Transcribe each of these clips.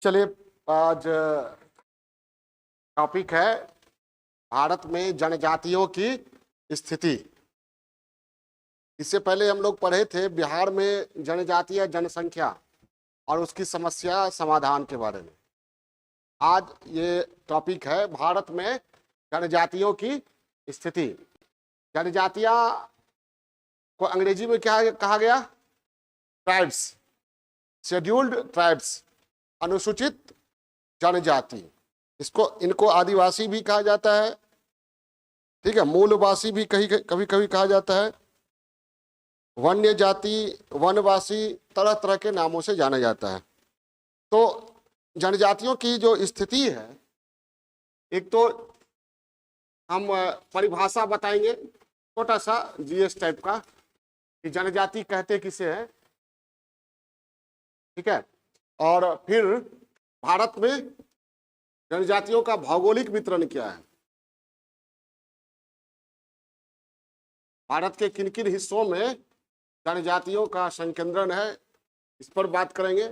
चलिए, आज टॉपिक है भारत में जनजातियों की स्थिति। इससे पहले हम लोग पढ़े थे बिहार में जनजातीय जनसंख्या और उसकी समस्या समाधान के बारे में। आज ये टॉपिक है भारत में जनजातियों की स्थिति। जनजातियां को अंग्रेजी में क्या कहा गया? ट्राइब्स, शेड्यूल्ड ट्राइब्स, अनुसूचित जनजाति। इनको आदिवासी भी कहा जाता है, ठीक है, मूलवासी भी कभी कभी कहा जाता है, वन्य जाति, वनवासी, तरह तरह के नामों से जाना जाता है। तो जनजातियों की जो स्थिति है, एक तो हम परिभाषा बताएंगे, छोटा सा जीएस टाइप का, कि जनजाति कहते किसे है, ठीक है। और फिर भारत में जनजातियों का भौगोलिक वितरण क्या है, भारत के किन किन हिस्सों में जनजातियों का संकेंद्रण है, इस पर बात करेंगे।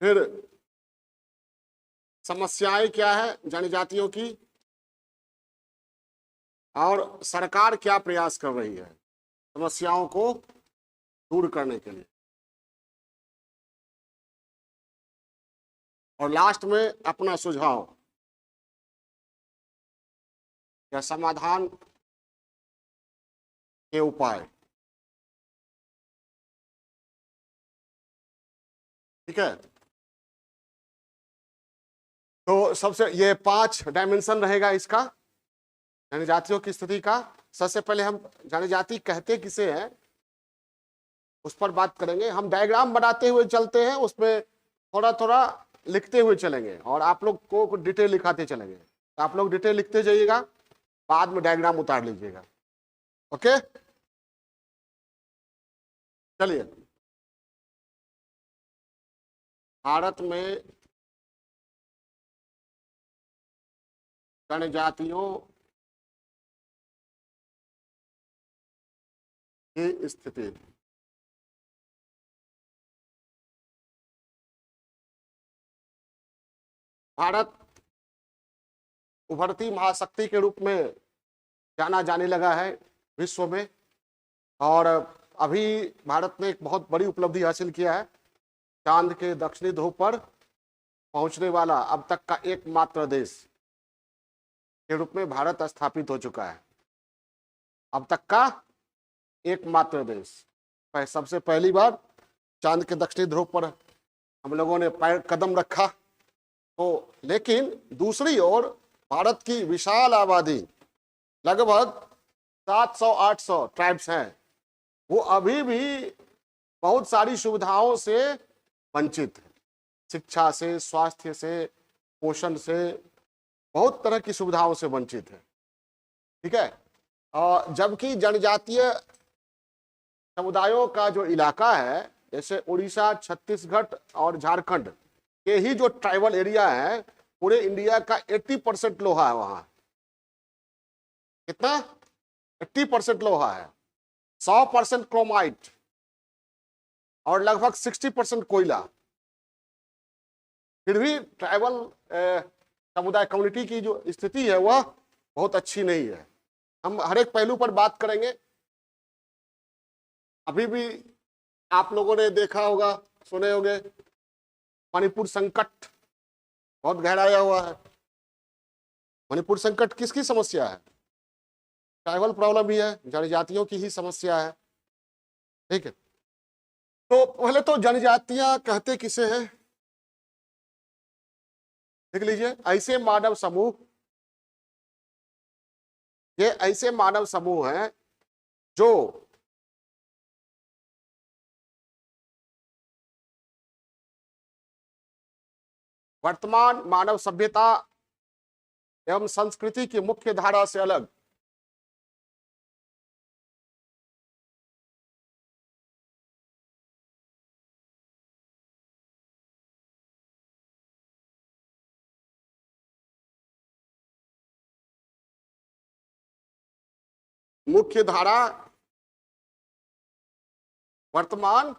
फिर समस्याएं क्या है जनजातियों की, और सरकार क्या प्रयास कर रही है समस्याओं को दूर करने के लिए, और लास्ट में अपना सुझाव या समाधान के उपाय। ठीक है, तो सबसे ये 5 डायमेंशन रहेगा इसका, जनजातियों की स्थिति का। सबसे पहले हम जनजाति कहते किसे हैं उस पर बात करेंगे। हम डायग्राम बनाते हुए चलते हैं, उसमें थोड़ा थोड़ा लिखते हुए चलेंगे और आप लोग को डिटेल लिखाते चलेंगे। तो आप लोग डिटेल लिखते जाइएगा, बाद में डायग्राम उतार लीजिएगा। ओके, चलिए। भारत में जनजातियों की स्थिति। भारत उभरती महाशक्ति के रूप में जाना जाने लगा है विश्व में, और अभी भारत ने एक बहुत बड़ी उपलब्धि हासिल किया है। चांद के दक्षिणी ध्रुव पर पहुंचने वाला अब तक का एकमात्र देश के रूप में भारत स्थापित हो चुका है। अब तक का एकमात्र देश, सबसे पहली बार चांद के दक्षिणी ध्रुव पर हम लोगों ने पैर कदम रखा। तो लेकिन दूसरी ओर भारत की विशाल आबादी, लगभग 700-800 ट्राइब्स हैं, वो अभी भी बहुत सारी सुविधाओं से वंचित है। शिक्षा से, स्वास्थ्य से, पोषण से, बहुत तरह की सुविधाओं से वंचित है। ठीक है, और जबकि जनजातीय समुदायों का जो इलाका है, जैसे उड़ीसा, छत्तीसगढ़ और झारखंड के ही जो ट्राइबल एरिया है, पूरे इंडिया का 80% लोहा है वहां। कितना? 80% लोहा है, 100% क्रोमाइट और लगभग 60% कोयला। फिर भी ट्राइबल समुदाय कम्युनिटी की जो स्थिति है वह बहुत अच्छी नहीं है। हम हर एक पहलू पर बात करेंगे। अभी भी आप लोगों ने देखा होगा, सुने होंगे, मणिपुर संकट बहुत गहराया हुआ है। मणिपुर संकट किसकी समस्या है? ट्राइबल प्रॉब्लम ही है, जनजातियों की ही समस्या है। ठीक है, तो पहले तो जनजातियां कहते किसे हैं देख लीजिए। ऐसे मानव समूह, ये ऐसे मानव समूह हैं जो वर्तमान मानव सभ्यता एवं संस्कृति की मुख्य धारा से अलग मुख्य धारा वर्तमान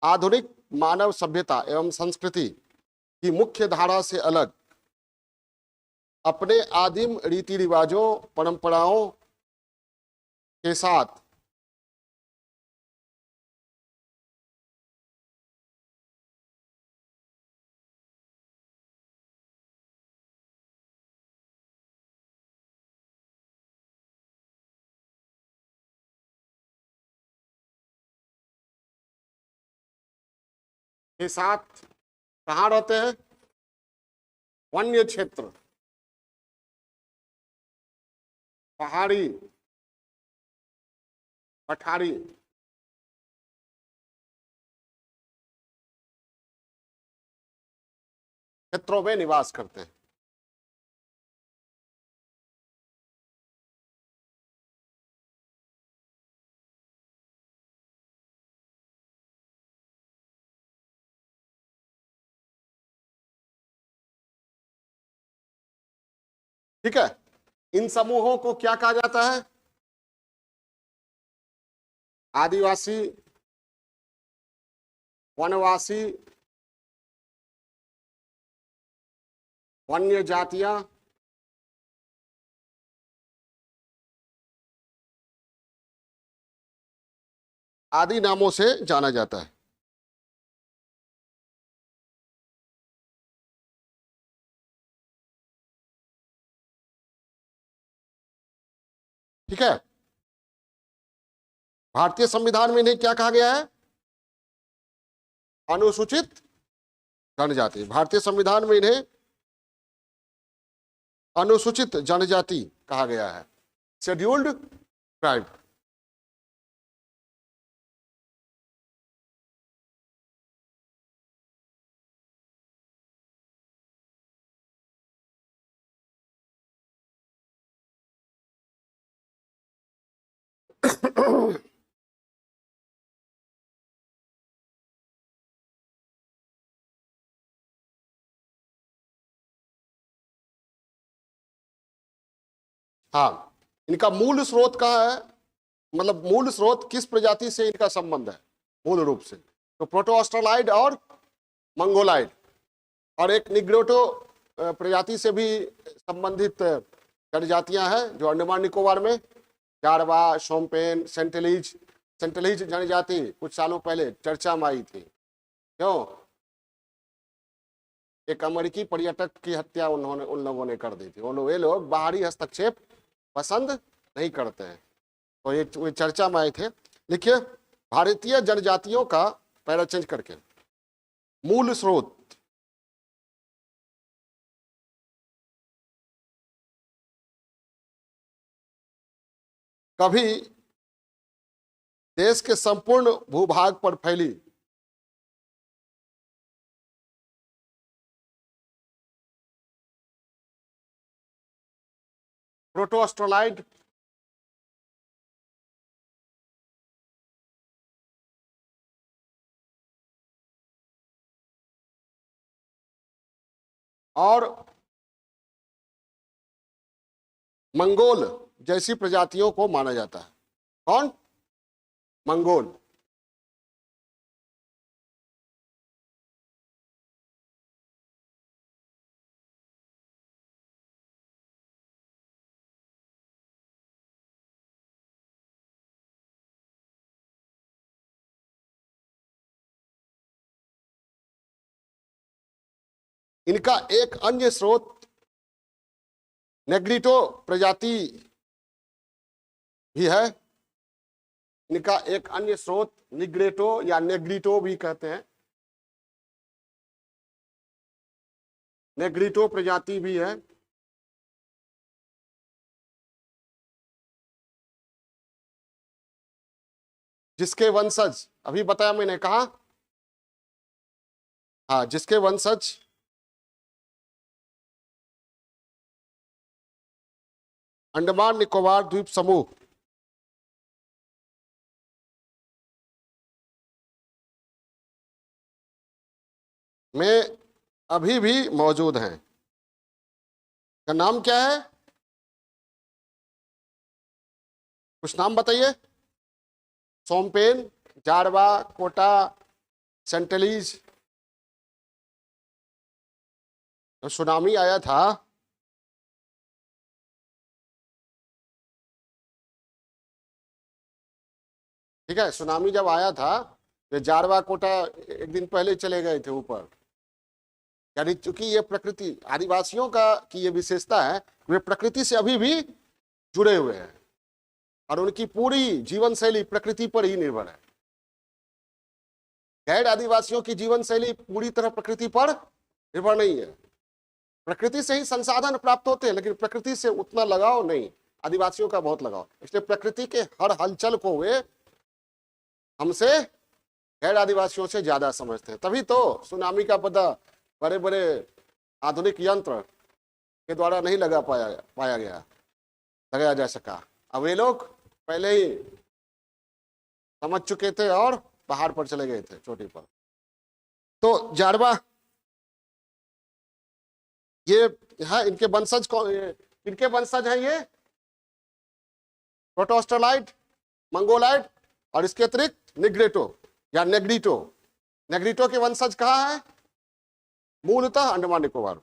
आधुनिक मानव सभ्यता एवं संस्कृति की मुख्य धारा से अलग अपने आदिम रीति रिवाजों परंपराओं के साथ कहाँ रहते हैं? वन्य क्षेत्र, पहाड़ी, पठारी, क्षेत्रों में निवास करते हैं। ठीक है, इन समूहों को क्या कहा जाता है? आदिवासी, वनवासी, वन्य जातियां, आदि नामों से जाना जाता है। ठीक है, भारतीय संविधान में इन्हें क्या कहा गया है? अनुसूचित जनजाति। भारतीय संविधान में इन्हें अनुसूचित जनजाति कहा गया है, शेड्यूल्ड ट्राइब। हाँ, इनका मूल स्रोत कहाँ है? मतलब मूल स्रोत किस प्रजाति से इनका संबंध है मूल रूप से? तो प्रोटो ऑस्ट्रेलाइड और मंगोलाइड, और एक निग्रोटो प्रजाति से भी संबंधित जनजातियां हैं जो अंडमान निकोबार में, जारवा, शोम्पेन, सेंटिलीज। सेंटिलीज जनजाति कुछ सालों पहले चर्चा में आई थी। क्यों? एक अमेरिकी पर्यटक की हत्या उन लोगों ने कर दी थी। ये लोग बाहरी हस्तक्षेप पसंद नहीं करते हैं, तो ये चर्चा में आए थे। लिखिए, भारतीय जनजातियों का, पैरा चेंज करके, मूल स्रोत कभी देश के संपूर्ण भूभाग पर फैली प्रोटो ऑस्ट्रेलाइड और मंगोल जैसी प्रजातियों को माना जाता है। कौन? मंगोल। इनका एक अन्य स्रोत नेग्रिटो प्रजाति भी है। इनका एक अन्य स्रोत निग्रेटो या नेग्रिटो भी कहते हैं, नेग्रिटो प्रजाति भी है। जिसके वंशज, अभी बताया मैंने, कहा, हाँ, जिसके वंशज अंडमान निकोबार द्वीप समूह में अभी भी मौजूद हैं। का नाम क्या है? कुछ नाम बताइए। सोमपेन, जारवा, कोटा, सेंटलीज, तो सुनामी आया था ठीक है, सुनामी जब आया था तो जारवा कोटा एक दिन पहले चले गए थे ऊपर। यानी चूंकि ये प्रकृति आदिवासियों का की ये विशेषता है, वे प्रकृति से अभी भी जुड़े हुए हैं और उनकी पूरी जीवन शैली प्रकृति पर ही निर्भर है। गैर आदिवासियों की जीवन शैली पूरी तरह प्रकृति पर निर्भर नहीं है। प्रकृति से ही संसाधन प्राप्त होते हैं, लेकिन प्रकृति से उतना लगाव नहीं। आदिवासियों का बहुत लगाव, इसलिए प्रकृति के हर हलचल को वे हमसे, गैर आदिवासियों से ज्यादा समझते हैं। तभी तो सुनामी का पता बड़े बड़े आधुनिक यंत्र के द्वारा नहीं पाया गया, लगाया जा सका। अब ये लोग पहले ही समझ चुके थे और पहाड़ पर चले गए थे, चोटी पर। तो जारवा ये है, इनके वंशज इनके वंशज हैं ये प्रोटोस्टलाइट, मंगोलाइट और इसके अतिरिक्त निग्रेटो या नेग्रिटो। नेग्रिटो के वंशज कहाँ है? मूलतः अंडमान निकोबार।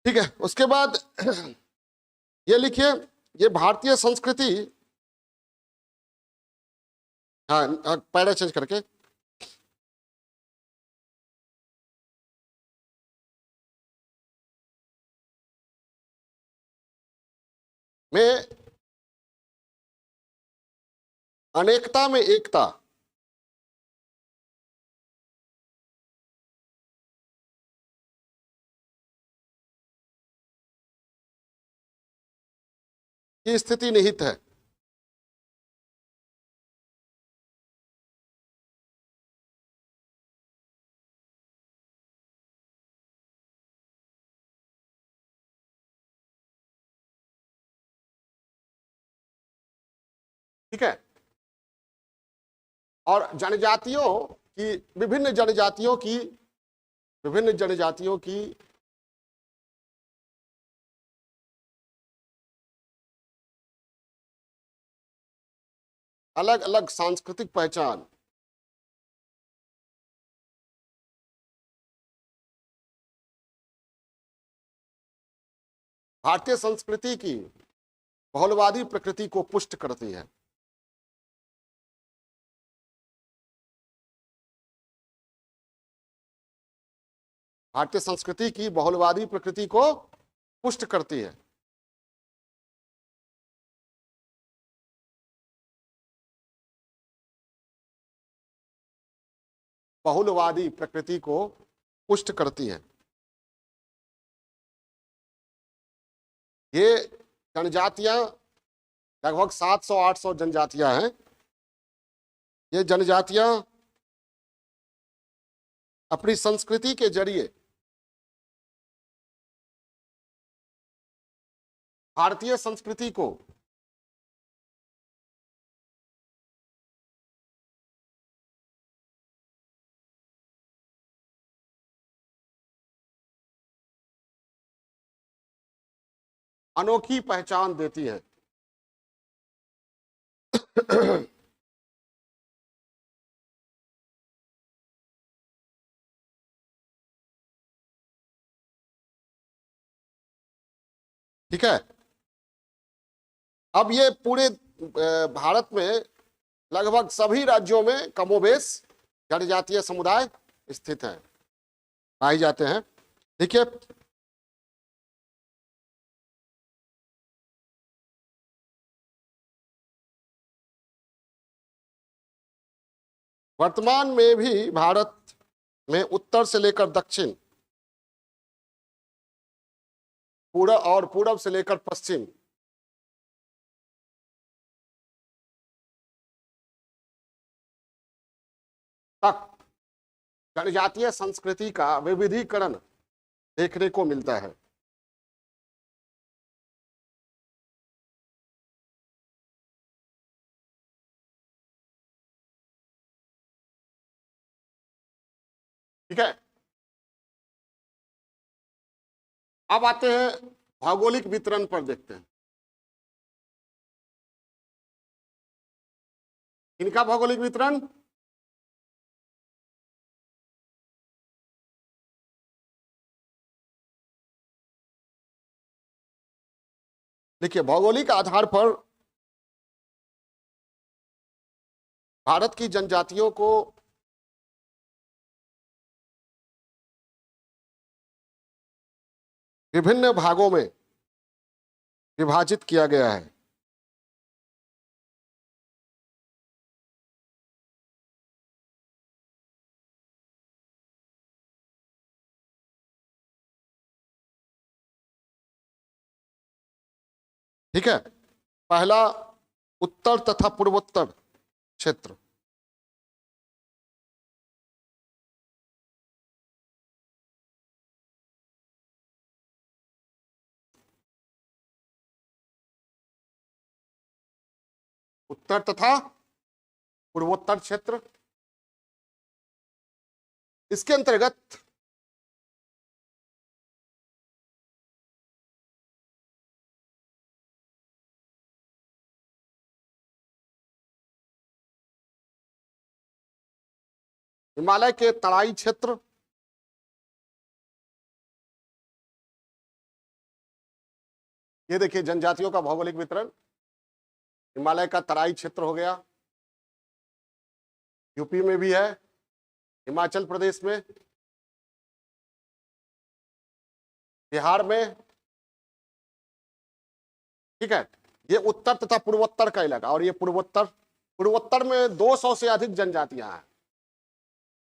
ठीक है, उसके बाद ये लिखिए, ये भारतीय संस्कृति, हाँ पैरा चेंज करके, में अनेकता में एकता, की स्थिति निहित है। ठीक है, और विभिन्न जनजातियों की अलग अलग सांस्कृतिक पहचान, भारतीय संस्कृति की बहुलवादी प्रकृति को पुष्ट करती है। भारतीय संस्कृति की बहुलवादी प्रकृति को पुष्ट करती है। बहुलवादी प्रकृति को पुष्ट करती है। ये जनजातियां लगभग 700-800 जनजातियां हैं। ये जनजातियां अपनी संस्कृति के जरिए भारतीय संस्कृति को अनोखी पहचान देती है। ठीक है, अब ये पूरे भारत में लगभग सभी राज्यों में कमोबेश जनजातीय समुदाय स्थित हैं, पाए जाते हैं। देखिए, वर्तमान में भी भारत में उत्तर से लेकर दक्षिण, पूरब से लेकर पश्चिम तक जनजातीय संस्कृति का विविधीकरण देखने को मिलता है। ठीक है, अब आते हैं भौगोलिक वितरण पर, देखते हैं इनका भौगोलिक वितरण। देखिए, भौगोलिक आधार पर भारत की जनजातियों को विभिन्न भागों में विभाजित किया गया है। ठीक है, पहला उत्तर तथा पूर्वोत्तर क्षेत्र। उत्तर तथा पूर्वोत्तर क्षेत्र, इसके अंतर्गत हिमालय के तराई क्षेत्र, ये देखिए जनजातियों का भौगोलिक वितरण। हिमालय का तराई क्षेत्र हो गया, यूपी में भी है, हिमाचल प्रदेश में, बिहार में। ठीक है, ये उत्तर तथा पूर्वोत्तर का इलाका। और ये पूर्वोत्तर, पूर्वोत्तर में 200 से अधिक जनजातियां हैं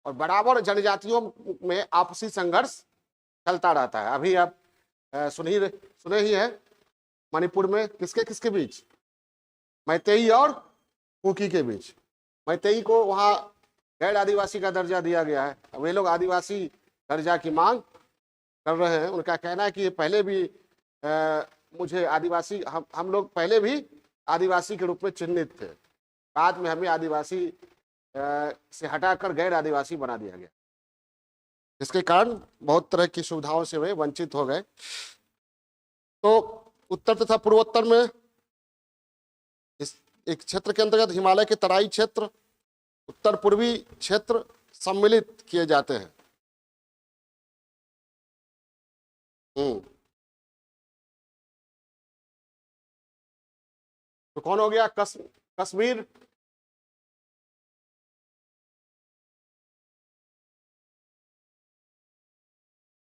और बराबर जनजातियों में आपसी संघर्ष चलता रहता है। अभी आप सुने ही है, मणिपुर में किसके किसके बीच, मैतेई और कुकी के बीच। मैतेई को वहां गैर आदिवासी का दर्जा दिया गया है। अब ये लोग आदिवासी दर्जा की मांग कर रहे हैं। उनका कहना है कि ये पहले भी मुझे आदिवासी, हम लोग पहले भी आदिवासी के रूप में चिन्हित थे, बाद में हमें आदिवासी से हटाकर गैर आदिवासी बना दिया गया, जिसके कारण बहुत तरह की सुविधाओं से वे वंचित हो गए। तो उत्तर तथा पूर्वोत्तर में इस एक क्षेत्र के अंतर्गत हिमालय के तराई क्षेत्र, उत्तर पूर्वी क्षेत्र सम्मिलित किए जाते हैं। तो कौन हो गया? कश्मीर,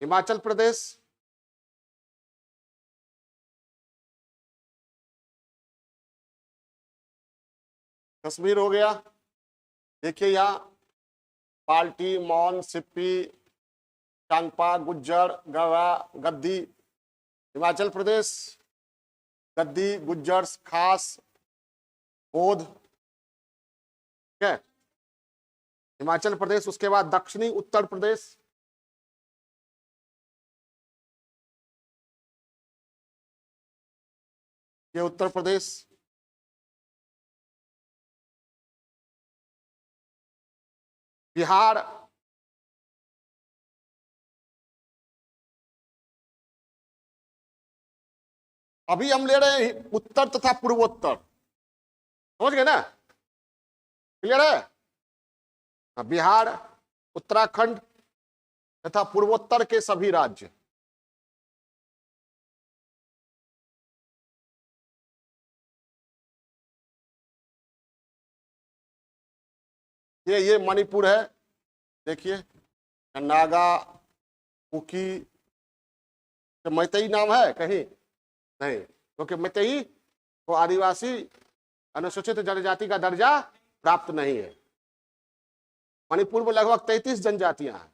हिमाचल प्रदेश, कश्मीर हो गया। देखिए यहाँ पाल्टी, मौन, सिप्पी, चांगपा, गुज्जर, गवा, गद्दी। हिमाचल प्रदेश गद्दी, गुज्जर, खास, बोध। ठीक है, हिमाचल प्रदेश। उसके बाद दक्षिणी उत्तर प्रदेश, ये उत्तर प्रदेश। बिहार, अभी हम ले रहे हैं उत्तर तथा पूर्वोत्तर, समझ गए ना? क्लियर है? बिहार, उत्तराखंड तथा पूर्वोत्तर के सभी राज्य। ये मणिपुर है, देखिए, नागा, कुकी। तो मैतेई नाम है कहीं नहीं, क्योंकि मैतेई को आदिवासी अनुसूचित जनजाति का दर्जा प्राप्त नहीं है। मणिपुर में लगभग 33 जनजातियां हैं।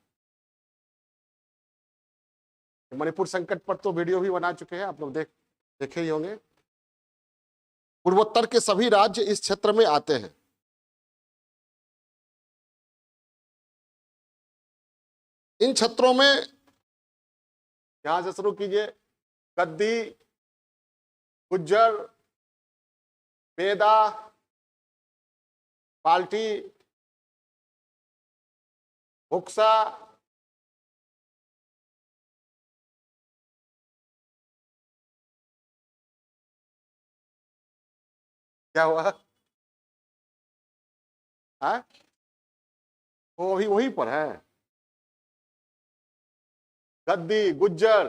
मणिपुर संकट पर तो वीडियो भी बना चुके हैं, आप लोग देखे ही होंगे। पूर्वोत्तर के सभी राज्य इस क्षेत्र में आते हैं। इन क्षेत्रों में, यहां से शुरू कीजिए, गद्दी, गुज्जर, बेदा, पाल्टी, बुक्सा, क्या हुआ? है वो भी वहीं पर है। गद्दी, गुज्जर,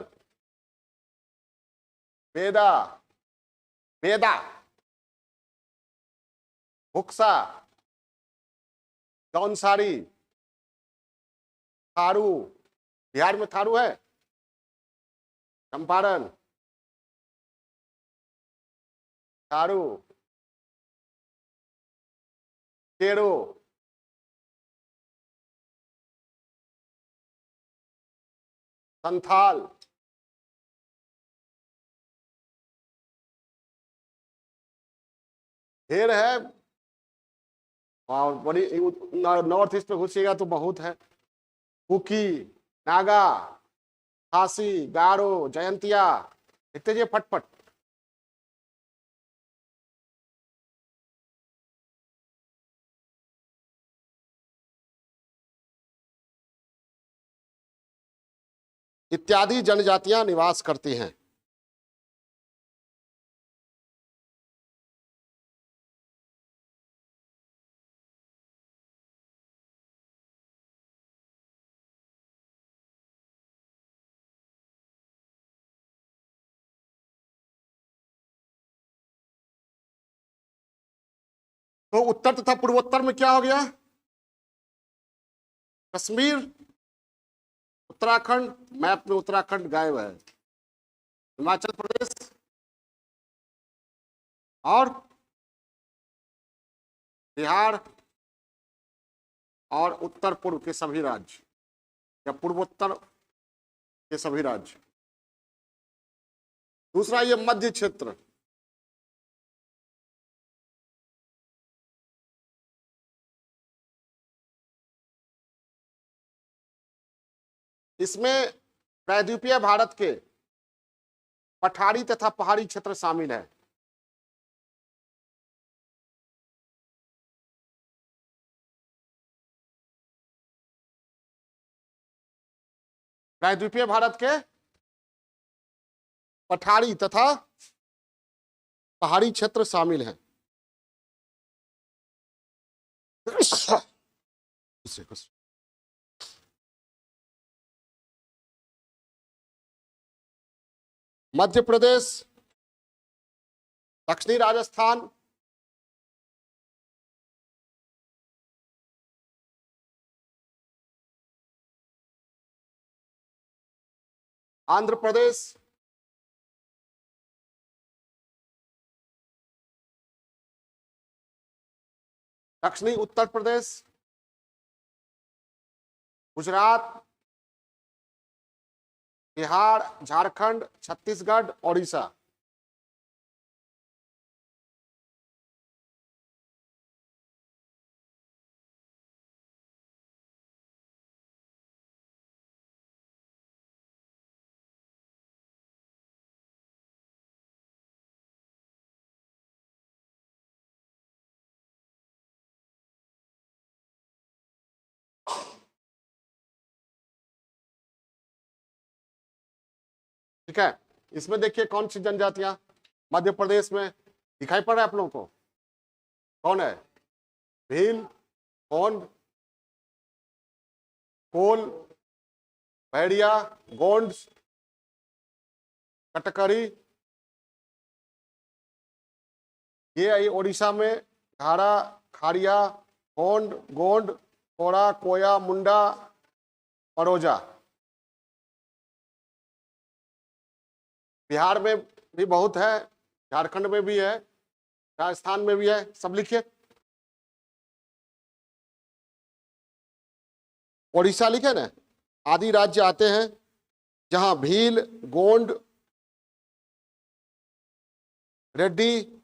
बेदा, बेदा, बुक्सा, जौनसारी, थारू, बिहार में थारू है, चंपारण, थारू, केरो, संथाल, ढेर है। और बड़ी नॉर्थ ईस्ट में घुसिएगा तो बहुत है। कुकी, नागा, खासी, गारो, जयंतिया, लिखते जाइए फटफट। इत्यादि जनजातियां निवास करती हैं। तो उत्तर तथा पूर्वोत्तर में क्या हो गया? कश्मीर, उत्तराखंड, मैप में उत्तराखंड गायब है, हिमाचल प्रदेश और बिहार और उत्तर पूर्व के सभी राज्य या पूर्वोत्तर के सभी राज्य। दूसरा ये मध्य क्षेत्र, इसमें प्रायद्वीपीय भारत के पठारी तथा पहाड़ी क्षेत्र शामिल है। प्रायद्वीपीय भारत के पठारी तथा पहाड़ी क्षेत्र शामिल हैं। मध्य प्रदेश, दक्षिणी राजस्थान, आंध्र प्रदेश, दक्षिणी उत्तर प्रदेश, गुजरात, बिहार, झारखंड, छत्तीसगढ़, ओडिशा। ठीक है, इसमें देखिए कौन सी जनजातियां मध्य प्रदेश में दिखाई पड़ रहा है आप लोगों को? कौन है? भील, गोंड, कोल, भैड़िया, गोंड, कटकरी। ये ओडिशा में धारा, खारिया, गोंड, गोंड, कोड़ा, कोया, मुंडा, परोजा। बिहार में भी बहुत है, झारखंड में भी है, राजस्थान में भी है, सब लिखिए। ओडिशा लिखे ना, आदि राज्य आते हैं जहां भील, गोंड, रेड्डी,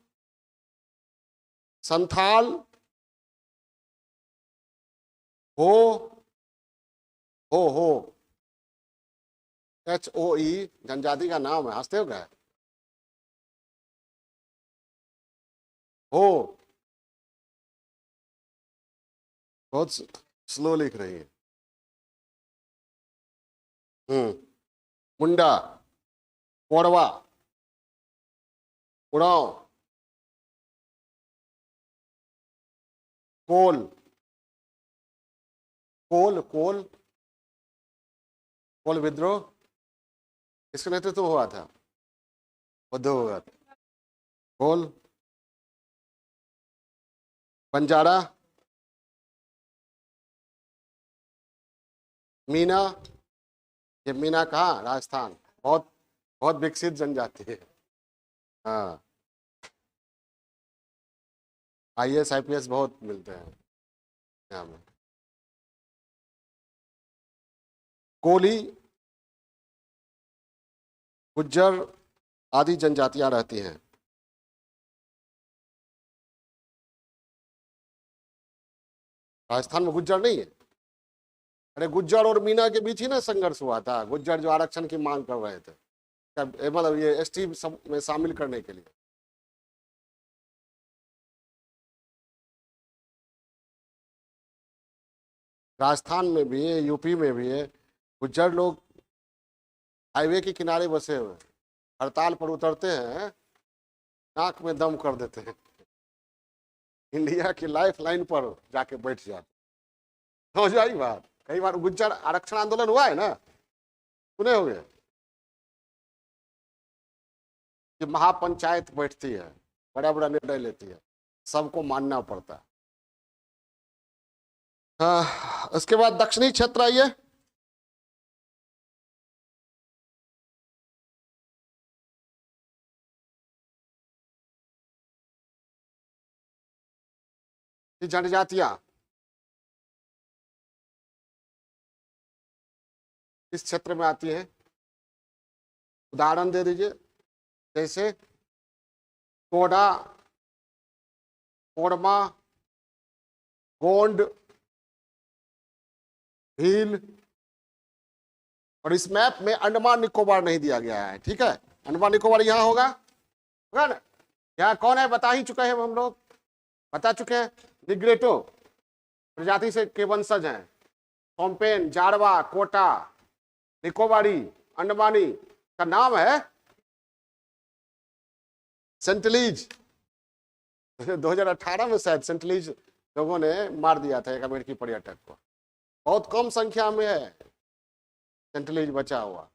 संथाल, हो हो HOE जनजाति का नाम है, हंसते हो क्या? हो, बहुत स्लो लिख रही है। मुंडा, कोरवा, उड़ाव, कोल, कोल कोल कोल विद्रोह इसका नेतृत्व हुआ था, बुद्ध हुआ था। बोल। बंजारा, मीना। ये मीना कहाँ? राजस्थान। बहुत बहुत विकसित जनजाति है। हाँ, आईएएस आईपीएस बहुत मिलते हैं यहाँ में। कोली, गुज्जर आदि जनजातियां रहती हैं। राजस्थान में गुज्जर नहीं है? अरे गुज्जर और मीना के बीच ही ना संघर्ष हुआ था, गुज्जर जो आरक्षण की मांग कर रहे थे, मतलब ये एसटी में शामिल करने के लिए। राजस्थान में भी है, यूपी में भी है। गुज्जर लोग हाईवे के किनारे बसे हुए हैं, हड़ताल पर उतरते हैं, नाक में दम कर देते हैं, इंडिया की लाइफ लाइन पर जाके बैठ जाते। हो जाए बात, कई बार गुज्जर आरक्षण आंदोलन हुआ है ना, सुने होंगे कि महापंचायत बैठती है, बड़ा बड़ा निर्णय लेती है, सबको मानना पड़ता है। हाँ, उसके बाद दक्षिणी क्षेत्र आइए। जनजातियां इस क्षेत्र में आती हैं, उदाहरण दे दीजिए। जैसे कोडा, कोडमा, गोंड, भील। और इस मैप में अंडमान निकोबार नहीं दिया गया है, ठीक है? अंडमान निकोबार यहाँ होगा, होगा ना? यहाँ कौन है बता ही चुके हैं हम लोग, बता चुके हैं। निग्रेटो प्रजाति से के वंशज हैं। सोम्पेन, जारवा, कोटा, निकोबारी, अंडमानी का नाम है सेंटलीज। 2018 में शायद सेंटलीज लोगों ने मार दिया था एक अमेरिकी पर्यटक को। बहुत कम संख्या में है सेंटलीज बचा हुआ,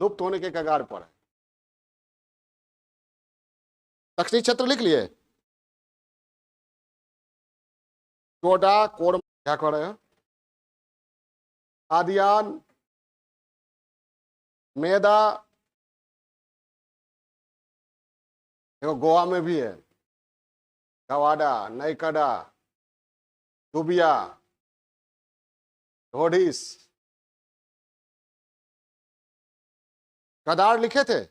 लुप्त होने के कगार पर है। दक्षिणी क्षेत्र लिख लिए। कोडा, कोड, क्या कह रहे हो? आदियान, मेदा, देखो गोवा में भी है, गवाडा, नैकड़ा, दुबिया, ढोडिस। कदार लिखे थे?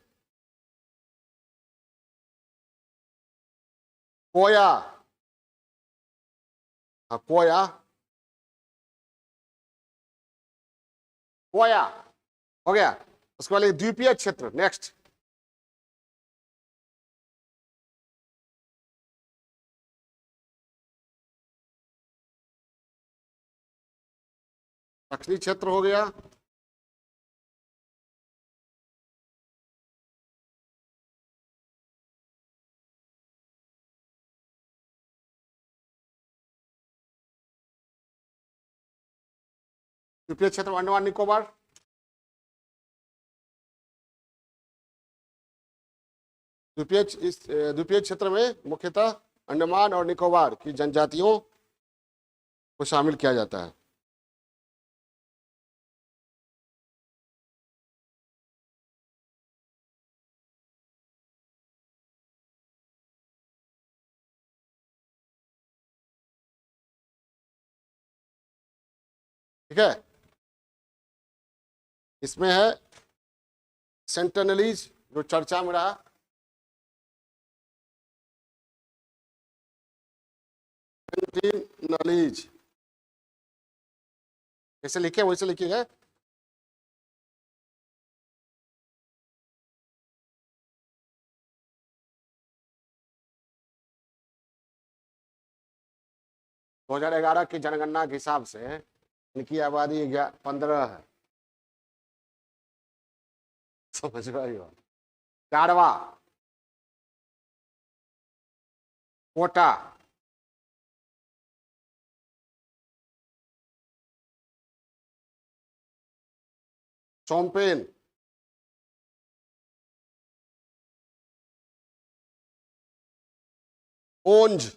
कोया, हाँ कोया, कोया हो गया। उसके बाद द्वीपीय क्षेत्र, नेक्स्ट। दक्षिणी क्षेत्र हो गया। द्वीपीय क्षेत्र अंडमान निकोबार। द्वीपीय क्षेत्र में मुख्यतः अंडमान और निकोबार की जनजातियों को शामिल किया जाता है। ठीक है, इसमें है सेंटनलीज जो चर्चा में रहा। सेंटिनलीज जैसे लिखे वैसे लिखिएगा। दो 2011 की जनगणना के हिसाब से इनकी आबादी 15 है। समझ रही हो? जारवा, कोटा, सोमपेन, ओंज,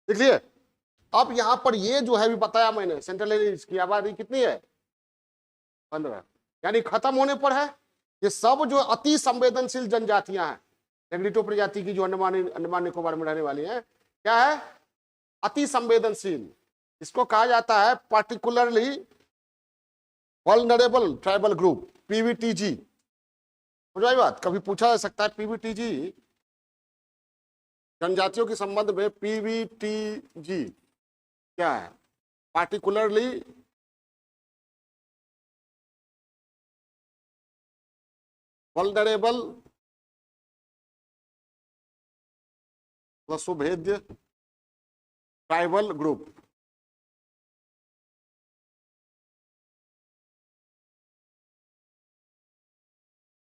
देख लिए। अब यहां पर ये जो है भी बताया मैंने, सेंट्रल एज की आबादी कितनी है, 15, यानी खत्म होने पर है। ये सब जो अति संवेदनशील जनजातियां हैं, नेग्रिटो प्रजाति की जो अंडमान निकोबार में रहने वाली हैं, क्या है, अति संवेदनशील। इसको कहा जाता है particularly vulnerable tribal group, PVTG. समझ आई बात, कभी पूछा जा सकता है पीवीटीजी, जनजातियों के संबंध में पीवीटीजी क्या है, पार्टिकुलरली वल्नरेबल सुभेद्य ट्राइबल ग्रुप।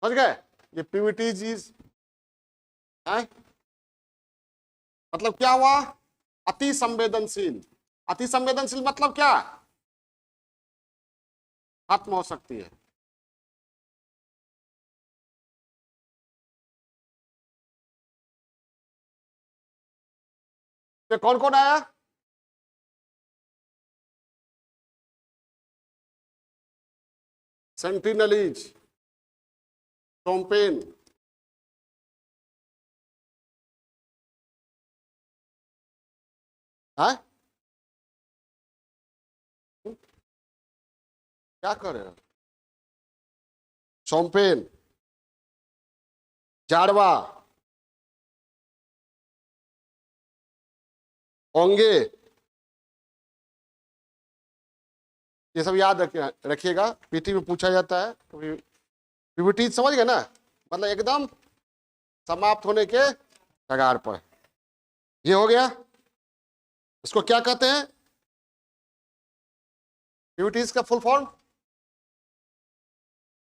समझ गए, ये पीवीटीजी है, मतलब क्या हुआ, अति संवेदनशील। अति संवेदनशील मतलब क्या, खत्म हो सकती है। तो कौन कौन आया, सेंटिनलीज, टोम्पेन, है क्या कर रहे हो, शोम्पेन, जारवा, ओंगे, ये सब याद रखिएगा, पीटी में पूछा जाता है कभी। पीवीटी समझ गए ना, मतलब एकदम समाप्त होने के कगार पर। ये हो गया, इसको क्या कहते हैं, पीवीटीज का full form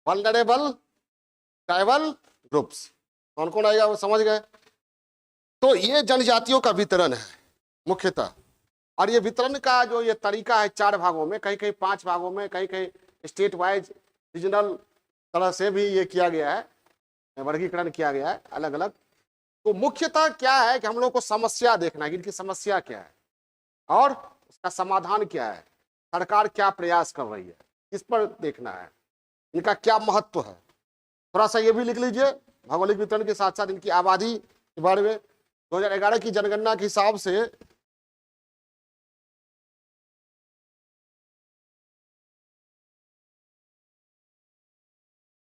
vulnerable tribal groups. कौन कौन आएगा वो समझ गए। तो ये जनजातियों का वितरण है मुख्यतः, और ये वितरण का जो ये तरीका है 4 भागों में, कहीं कहीं 5 भागों में, कहीं कहीं स्टेट वाइज रीजनल तरह से भी ये किया गया है, वर्गीकरण किया गया है अलग अलग। तो मुख्यतः क्या है कि हम लोग को समस्या देखना है कि इनकी समस्या क्या है और उसका समाधान क्या है, सरकार क्या प्रयास कर रही है, इस पर देखना है, इनका क्या महत्व है। थोड़ा सा ये भी लिख लीजिए भौगोलिक वितरण के साथ साथ इनकी आबादी के बारे में। 2011 की जनगणना के हिसाब से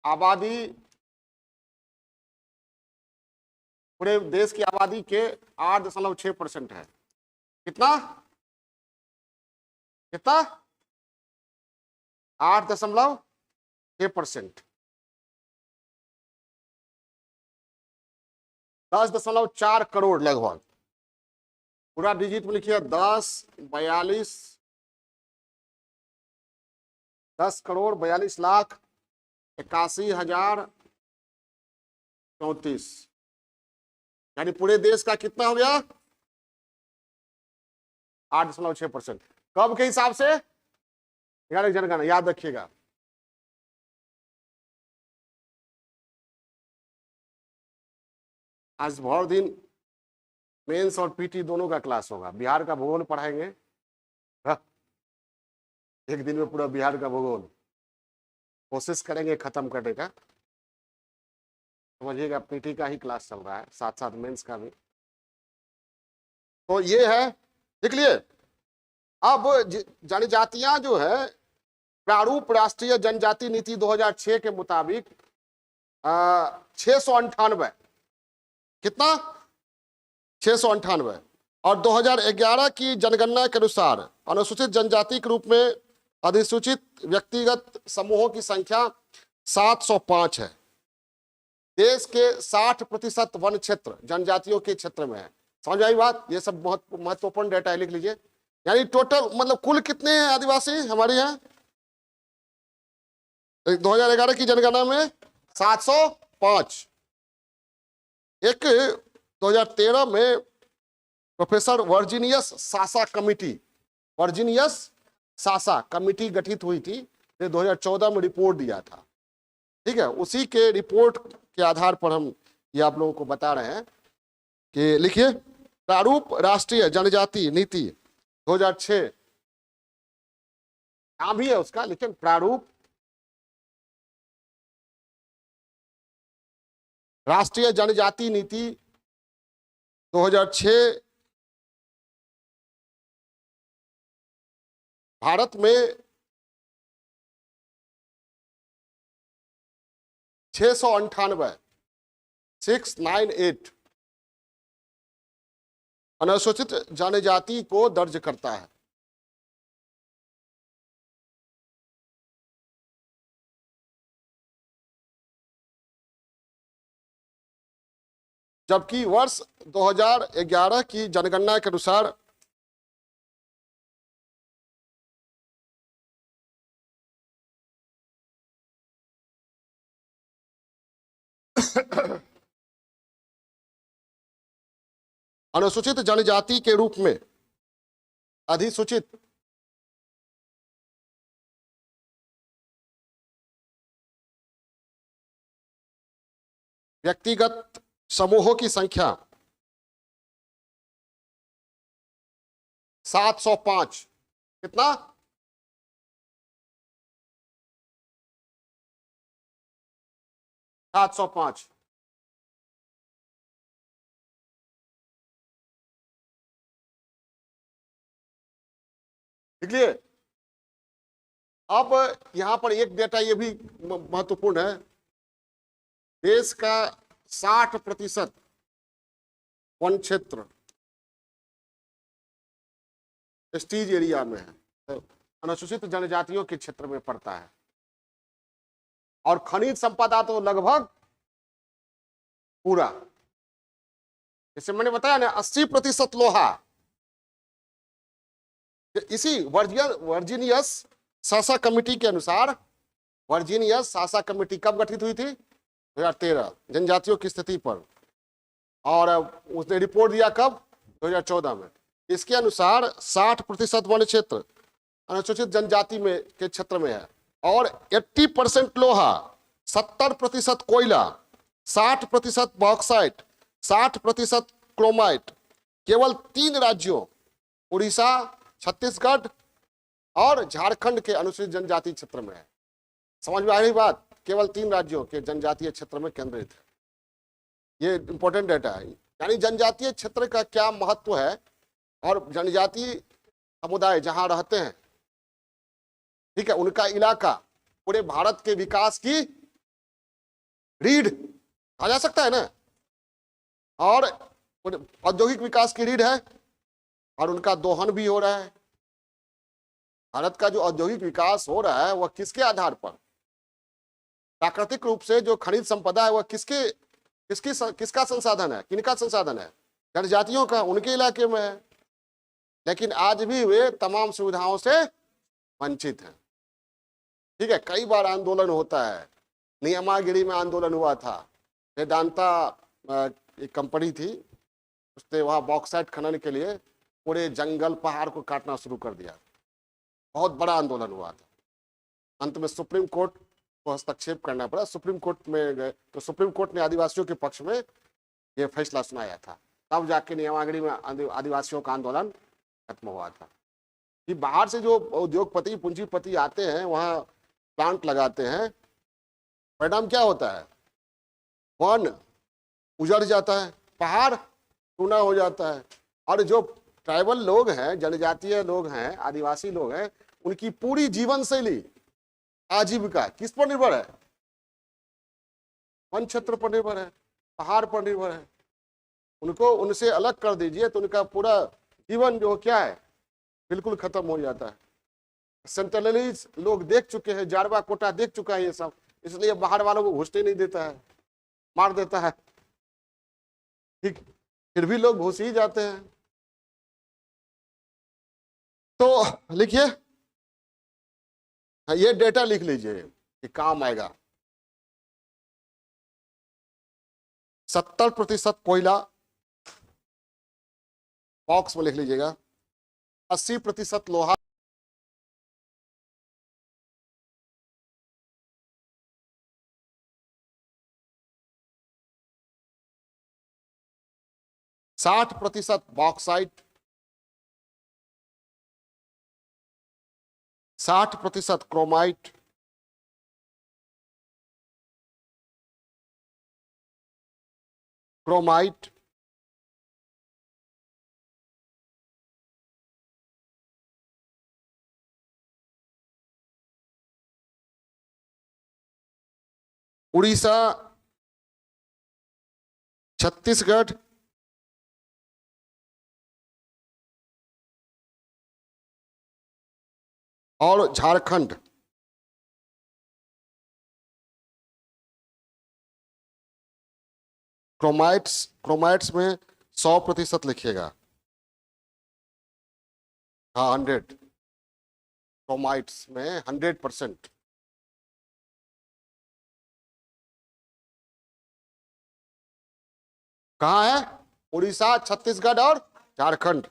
आबादी, पूरे देश की आबादी के 8.6% है। कितना कितना 8.6%, 10.4 करोड़ लगभग। पूरा डिजिट में लिखिए 10 करोड़ 42 लाख 81,034, यानी पूरे देश का कितना हो गया, 8.6%। कब के हिसाब से, 11 जनगणना, याद रखिएगा। आज भर दिन मेंस और पीटी दोनों का क्लास होगा। बिहार का भूगोल पढ़ाएंगे, हाँ? एक दिन में पूरा बिहार का भूगोल कोशिश करेंगे खत्म करने का। समझिएगा, पीटी का ही क्लास चल रहा है, साथ साथ मेंस का भी। तो ये है, देख लिए। अब जनजातियां जो है, प्रारूप राष्ट्रीय जनजाति नीति 2006 के मुताबिक 698, कितना 698, और 2011 की जनगणना के अनुसार अनुसूचित जनजाति के रूप में अधिसूचित व्यक्तिगत समूहों की संख्या 705 है। देश के 60% वन क्षेत्र जनजातियों के क्षेत्र में है। समझ आई बात, ये सब बहुत महत्वपूर्ण डेटा है, लिख लीजिए। यानी टोटल मतलब कुल कितने हैं आदिवासी हमारे यहाँ, 2011 की जनगणना में 705। एक 2013 में प्रोफेसर वर्जीनियस सासा कमिटी, वर्जीनियस सासा कमिटी गठित हुई थी, ने 2014 में रिपोर्ट दिया था। ठीक है, उसी के रिपोर्ट के आधार पर हम ये आप लोगों को बता रहे हैं कि लिखिए, प्रारूप राष्ट्रीय जनजाति नीति 2006 नाम ही है उसका, लेकिन प्रारूप राष्ट्रीय जनजाति नीति 2006 भारत में 698 अनुसूचित जनजाति को दर्ज करता है। जबकि वर्ष 2011 की जनगणना के अनुसार अनुसूचित जनजाति के रूप में अधिसूचित व्यक्तिगत समूहों की संख्या 705, कितना? 705। ठीक है, अब यहां पर एक डेटा ये भी महत्वपूर्ण है, देश का 60% वन क्षेत्र स्टीज एरिया में है, तो अनुसूचित जनजातियों के क्षेत्र में पड़ता है। और खनिज संपदा तो लगभग पूरा, जैसे मैंने बताया ना, 80% लोहा। इसी वर्जीनियस सासा कमिटी के अनुसार, वर्जीनियस सासा कमिटी कब गठित हुई थी? 2013, जनजातियों की स्थिति पर, और उसने रिपोर्ट दिया कब? 2014 में। इसके अनुसार 60% वन क्षेत्र अनुसूचित जनजाति में के क्षेत्र में है, और 80% लोहा, 70% कोयला, 60% बॉक्साइट, 60% क्रोमाइट केवल 3 राज्यों उड़ीसा, छत्तीसगढ़ और झारखंड के अनुसूचित जनजाति क्षेत्र में है। समझ में आ रही बात? केवल 3 राज्यों के जनजातीय क्षेत्र में केंद्रित है। ये इंपॉर्टेंट डेटा है। यानी जनजातीय क्षेत्र का क्या महत्व है, और जनजातीय समुदाय जहां रहते हैं, ठीक है, उनका इलाका पूरे भारत के विकास की रीढ़ आ जा सकता है ना, और औद्योगिक विकास की रीढ़ है, और उनका दोहन भी हो रहा है। भारत का जो औद्योगिक विकास हो रहा है वह किसके आधार पर? प्राकृतिक रूप से जो खनिज संपदा है वह किसका संसाधन है? किनका संसाधन है? जनजातियों का, उनके इलाके में है। लेकिन आज भी वे तमाम सुविधाओं से वंचित हैं। ठीक है, कई बार आंदोलन होता है, नियमागिरी में आंदोलन हुआ था, वेदांता एक कंपनी थी, उसने वहां बॉक्साइट खनन के लिए पूरे जंगल पहाड़ को काटना शुरू कर दिया, बहुत बड़ा आंदोलन हुआ था। अंत में सुप्रीम कोर्ट को हस्तक्षेप करना पड़ा, सुप्रीम कोर्ट में गए तो सुप्रीम कोर्ट ने आदिवासियों के पक्ष में यह फैसला सुनाया था, तब जाके नियमागिरी में आदिवासियों का आंदोलन खत्म हुआ था। कि बाहर से जो उद्योगपति, पूंजीपति आते हैं, वहां प्लांट लगाते हैं, परिणाम क्या होता है? वन उजड़ जाता है, पहाड़ टूना हो जाता है, और जो ट्राइबल लोग हैं, जनजातीय लोग हैं, आदिवासी लोग हैं, उनकी पूरी जीवन शैली, आजीविका किस पर निर्भर है? वन क्षेत्र पर निर्भर है, पहाड़ पर निर्भर है। उनको उनसे अलग कर दीजिए तो उनका पूरा जीवन जो क्या है, बिल्कुल खत्म हो जाता है। सेंट्रलिज लोग देख चुके हैं, जारवा कोटा देख चुका है ये सब, इसलिए बाहर वालों को घुसने नहीं देता है, मार देता है। ठीक, फिर भी लोग घुस ही जाते हैं। तो लिखिए, ये डेटा लिख लीजिए कि काम आएगा। 70% कोयला, बॉक्स में लिख लीजिएगा। 80% लोहा, 60% बॉक्साइट, 60% क्रोमाइट, 'उड़ीसा, छत्तीसगढ़, और झारखंड। क्रोमाइट्स में 100% लिखिएगा। हाँ, 100, क्रोमाइट्स में 100%। कहाँ है? उड़ीसा, छत्तीसगढ़ और झारखंड,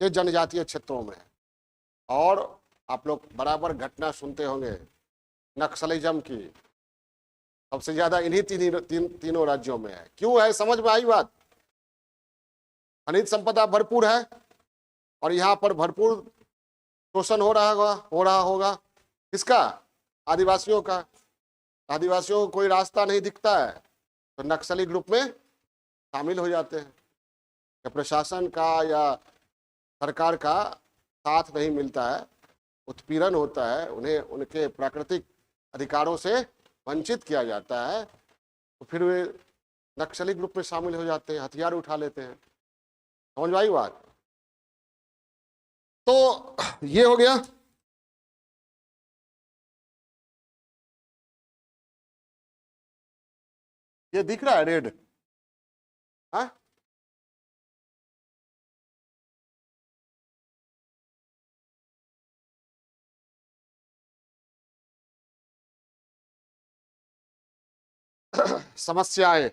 ये जनजातीय क्षेत्रों में है। और आप लोग बराबर घटना सुनते होंगे नक्सलिज्म की, सबसे ज्यादा इन्हीं तीनों राज्यों में है। क्यों है? समझ में आई बात? खनिज संपदा भरपूर है और यहाँ पर भरपूर शोषण हो रहा होगा। किसका? आदिवासियों का। आदिवासियों को कोई रास्ता नहीं दिखता है तो नक्सली ग्रुप में शामिल हो जाते हैं। या प्रशासन का या सरकार का साथ नहीं मिलता है, उत्पीड़न होता है, उन्हें उनके प्राकृतिक अधिकारों से वंचित किया जाता है, तो फिर वे नक्सली ग्रुप में शामिल हो जाते हैं, हथियार उठा लेते हैं। समझ में आई बात? तो ये हो गया। ये दिख रहा है रेड? हाँ, समस्याएं।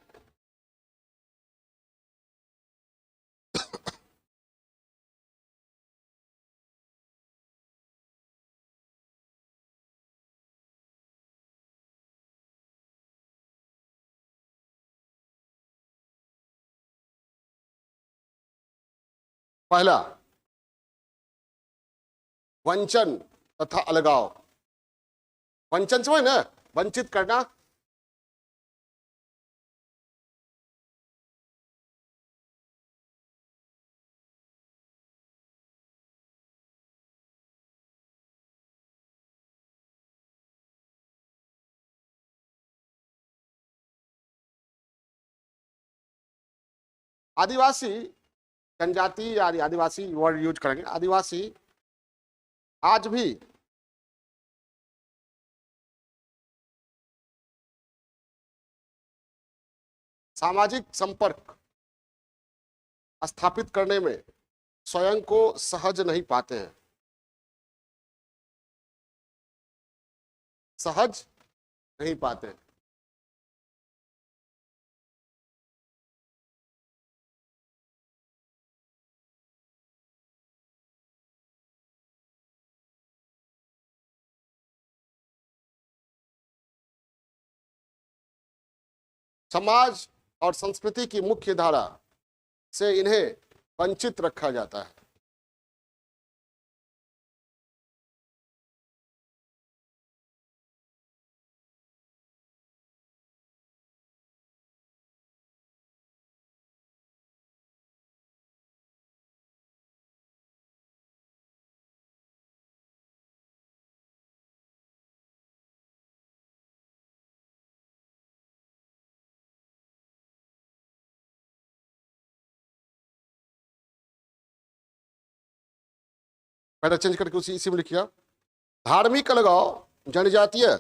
पहला, वंचन तथा अलगाव। वंचन समझ ना, वंचित करना। आदिवासी जनजाति या आदिवासी वर्ड यूज करेंगे। आदिवासी आज भी सामाजिक संपर्क स्थापित करने में स्वयं को सहज नहीं पाते हैं। सहज नहीं पाते हैं। समाज और संस्कृति की मुख्य धारा से इन्हें वंचित रखा जाता है। पहले चेंज करके उसी इसी में लिखिए। धार्मिक अलगाव जनजातीय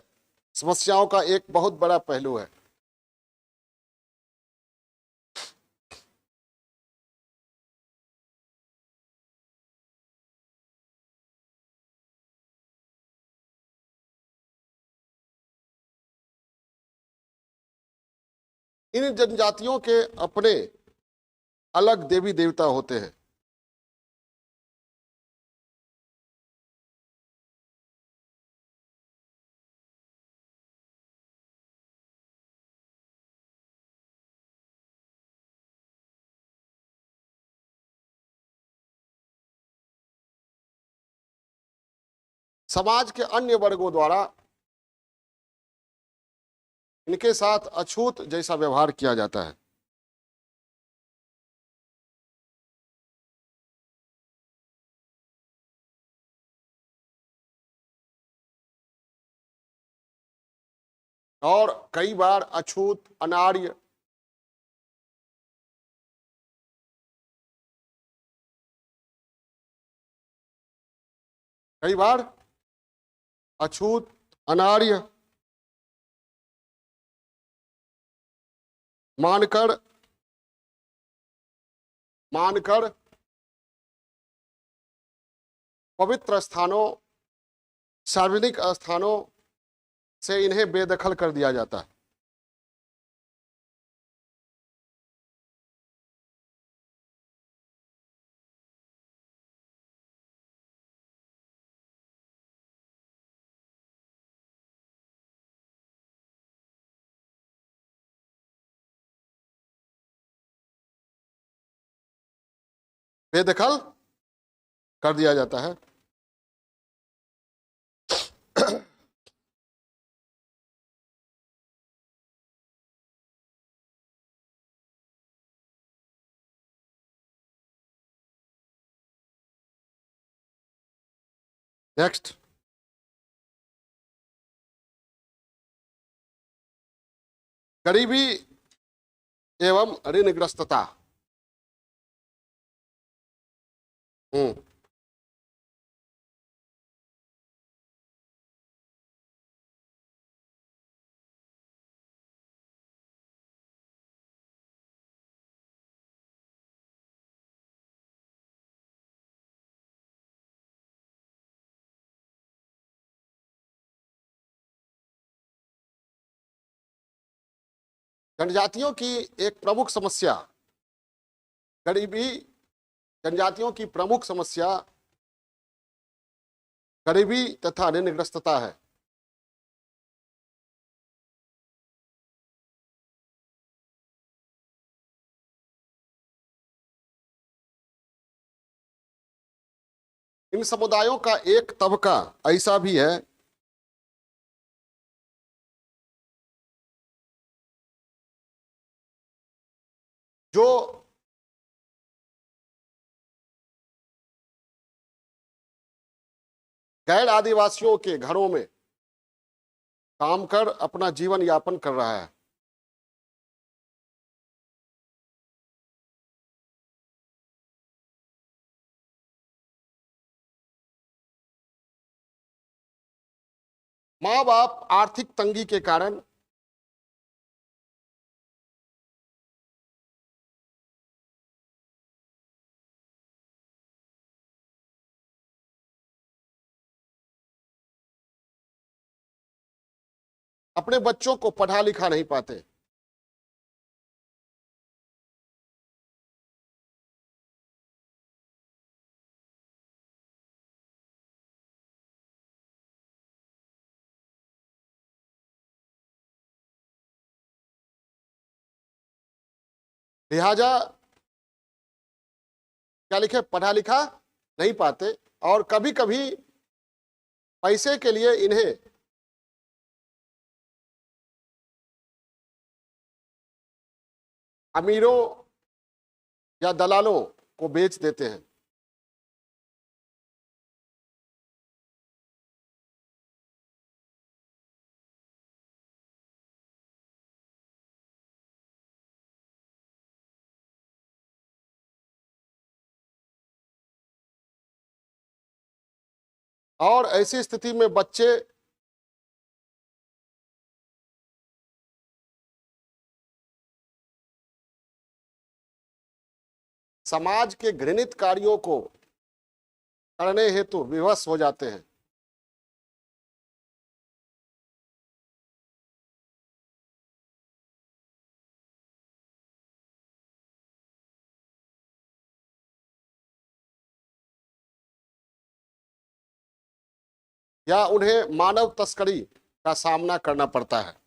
समस्याओं का एक बहुत बड़ा पहलू है। इन जनजातियों के अपने अलग देवी देवता होते हैं। समाज के अन्य वर्गों द्वारा इनके साथ अछूत जैसा व्यवहार किया जाता है। और कई बार अछूत, अनार्य, कई बार अछूत, अनार्य मानकर मानकर पवित्र स्थानों, सार्वजनिक स्थानों से इन्हें बेदखल कर दिया जाता है। बेदखल कर दिया जाता है। नेक्स्ट, गरीबी एवं ऋणग्रस्तता। हम्म जनजातियों की एक प्रमुख समस्या गरीबी जनजातियों की प्रमुख समस्या गरीबी तथा ऋणग्रस्तता है। इन समुदायों का एक तबका ऐसा भी है जो गैर आदिवासियों के घरों में काम कर अपना जीवन यापन कर रहा है। माँ बाप आर्थिक तंगी के कारण अपने बच्चों को पढ़ा लिखा नहीं पाते। लिहाजा क्या लिखे, पढ़ा लिखा नहीं पाते, और कभी कभी पैसे के लिए इन्हें अमीरों या दलालों को बेच देते हैं। और ऐसी स्थिति में बच्चे समाज के घृणित कार्यों को करने हेतु विवश हो जाते हैं। या उन्हें मानव तस्करी का सामना करना पड़ता है।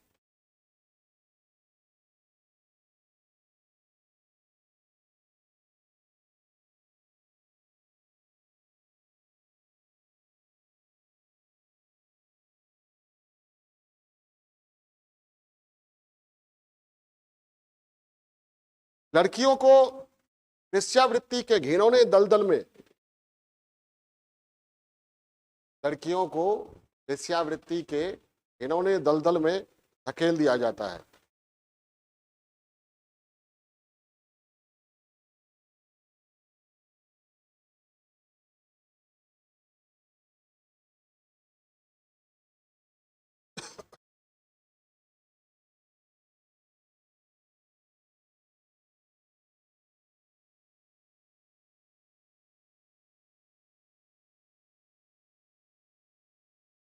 लड़कियों को वेश्यावृत्ति के घिनौने दलदल में, लड़कियों को वेश्यावृत्ति के घिनौने दलदल में धकेल दिया जाता है।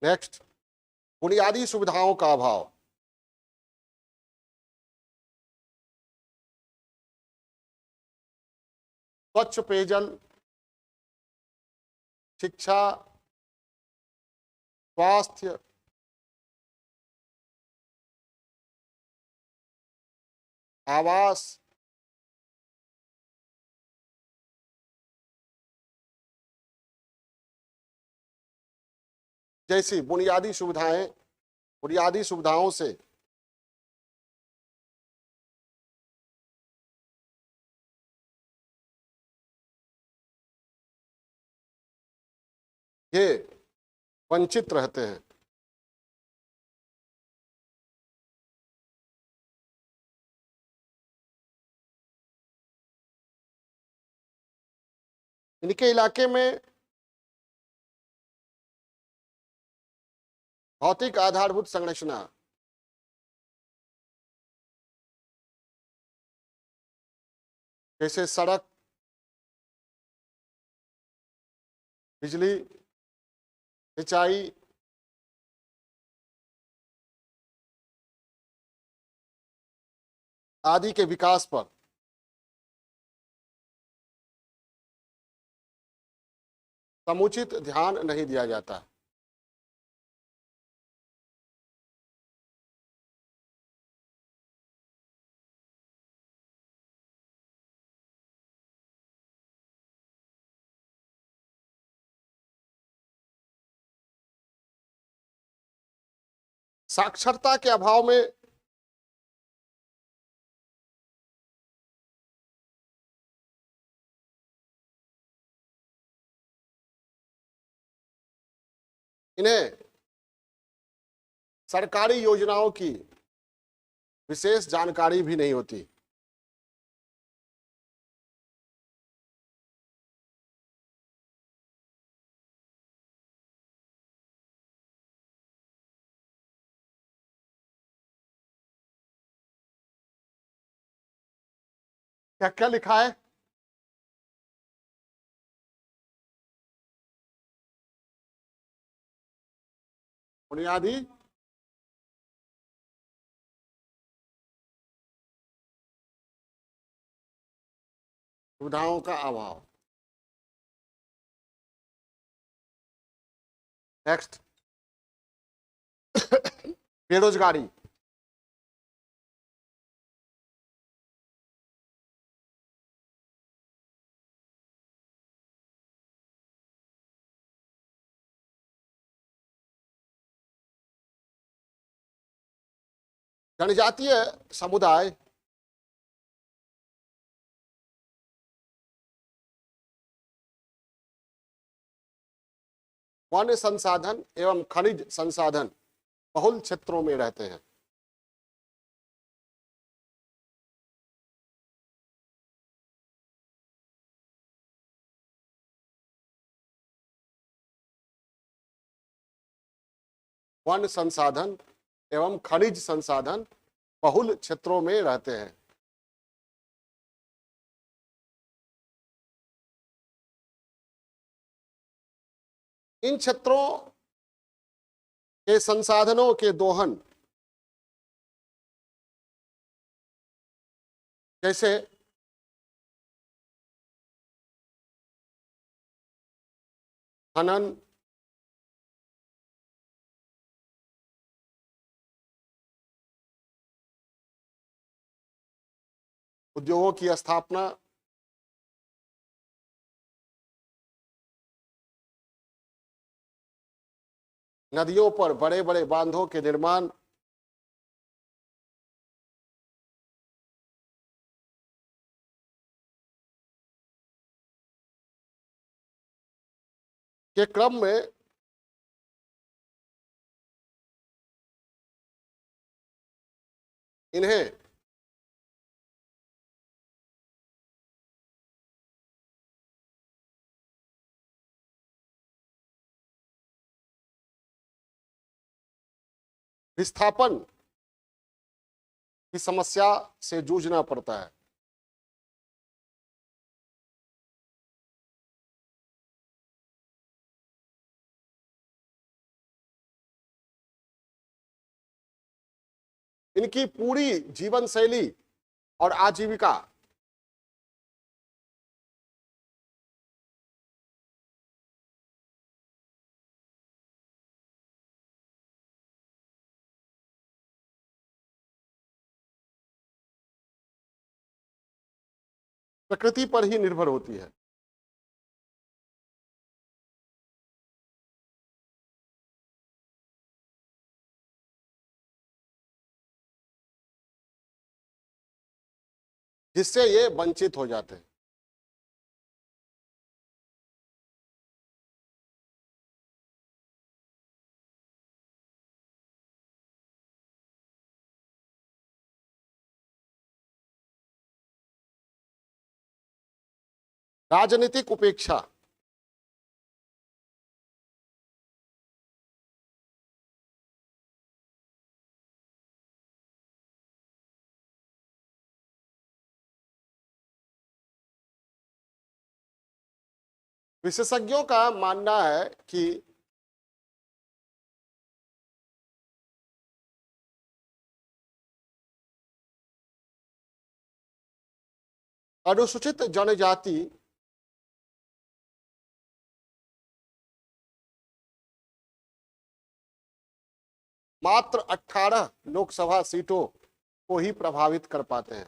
नेक्स्ट, बुनियादी सुविधाओं का अभाव। स्वच्छ पेयजल, शिक्षा, स्वास्थ्य, आवास, जैसी बुनियादी सुविधाएं, बुनियादी सुविधाओं से ये वंचित रहते हैं। इनके इलाके में भौतिक आधारभूत संरचना, जैसे सड़क, बिजली, सिंचाई, आदि के विकास पर समुचित ध्यान नहीं दिया जाता। साक्षरता के अभाव में इन्हें सरकारी योजनाओं की विशेष जानकारी भी नहीं होती। क्या क्या लिखा है? बुनियादी सुविधाओं का अभाव। नेक्स्ट, बेरोजगारी। जनजातीय समुदाय वन संसाधन एवं खनिज संसाधन बहुल क्षेत्रों में रहते हैं। वन संसाधन एवं खनिज संसाधन बहुल क्षेत्रों में रहते हैं। इन क्षेत्रों के संसाधनों के दोहन, जैसे खनन, उद्योगों की स्थापना, नदियों पर बड़े बड़े बांधों के निर्माण, के क्रम में इन्हें विस्थापन की समस्या से जूझना पड़ता है। इनकी पूरी जीवन शैली और आजीविका प्रकृति पर ही निर्भर होती है। जिससे ये वंचित हो जाते हैं। राजनीतिक उपेक्षा विशेषज्ञों का मानना है कि अनुसूचित जनजाति मात्र 18 लोकसभा सीटों को ही प्रभावित कर पाते हैं।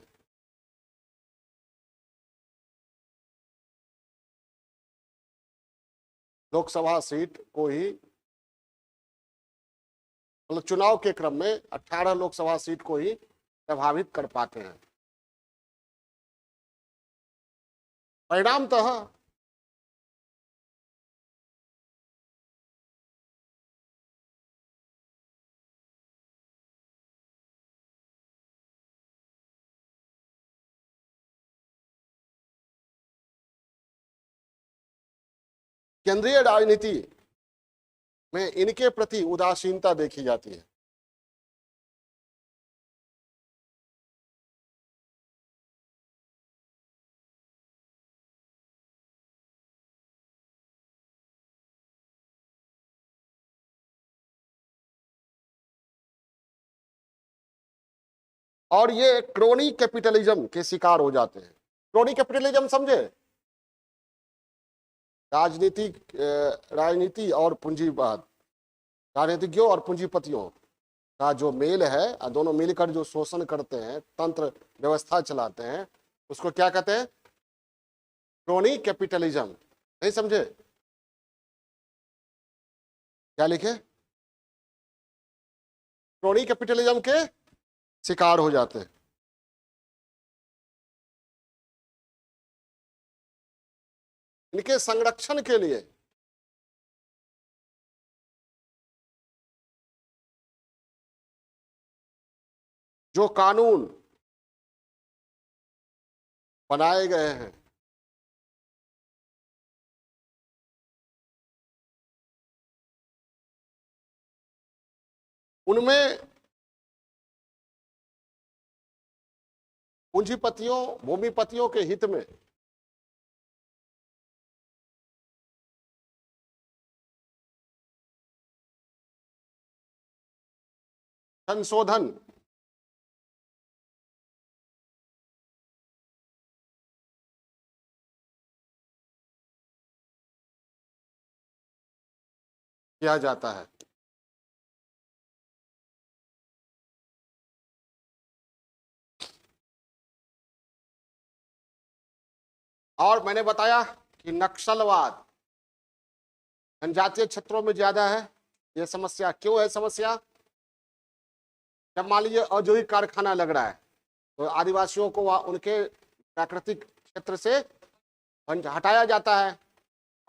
लोकसभा सीट को ही, मतलब चुनाव के क्रम में 18 लोकसभा सीट को ही प्रभावित कर पाते हैं। परिणामतः केंद्रीय राजनीति में इनके प्रति उदासीनता देखी जाती है। और ये क्रोनी कैपिटलिज्म के शिकार हो जाते हैं। क्रोनी कैपिटलिज्म समझे? राजनीति और पूंजीवाद, राजनीतिज्ञों और पूंजीपतियों का जो मेल है, दोनों मिलकर जो शोषण करते हैं, तंत्र व्यवस्था चलाते हैं, उसको क्या कहते हैं? Crony capitalism. नहीं समझे? क्या लिखे? क्रोनी कैपिटलिज्म के शिकार हो जाते हैं। इनके संरक्षण के लिए जो कानून बनाए गए हैं, उनमें पूंजीपतियों, भूमिपतियों के हित में संशोधन किया जाता है। और मैंने बताया कि नक्सलवाद जनजातीय क्षेत्रों में ज्यादा है। यह समस्या क्यों है? समस्या जब मान लीजिए औद्योगिक कारखाना लग रहा है तो आदिवासियों को उनके प्राकृतिक क्षेत्र से हटाया जाता है,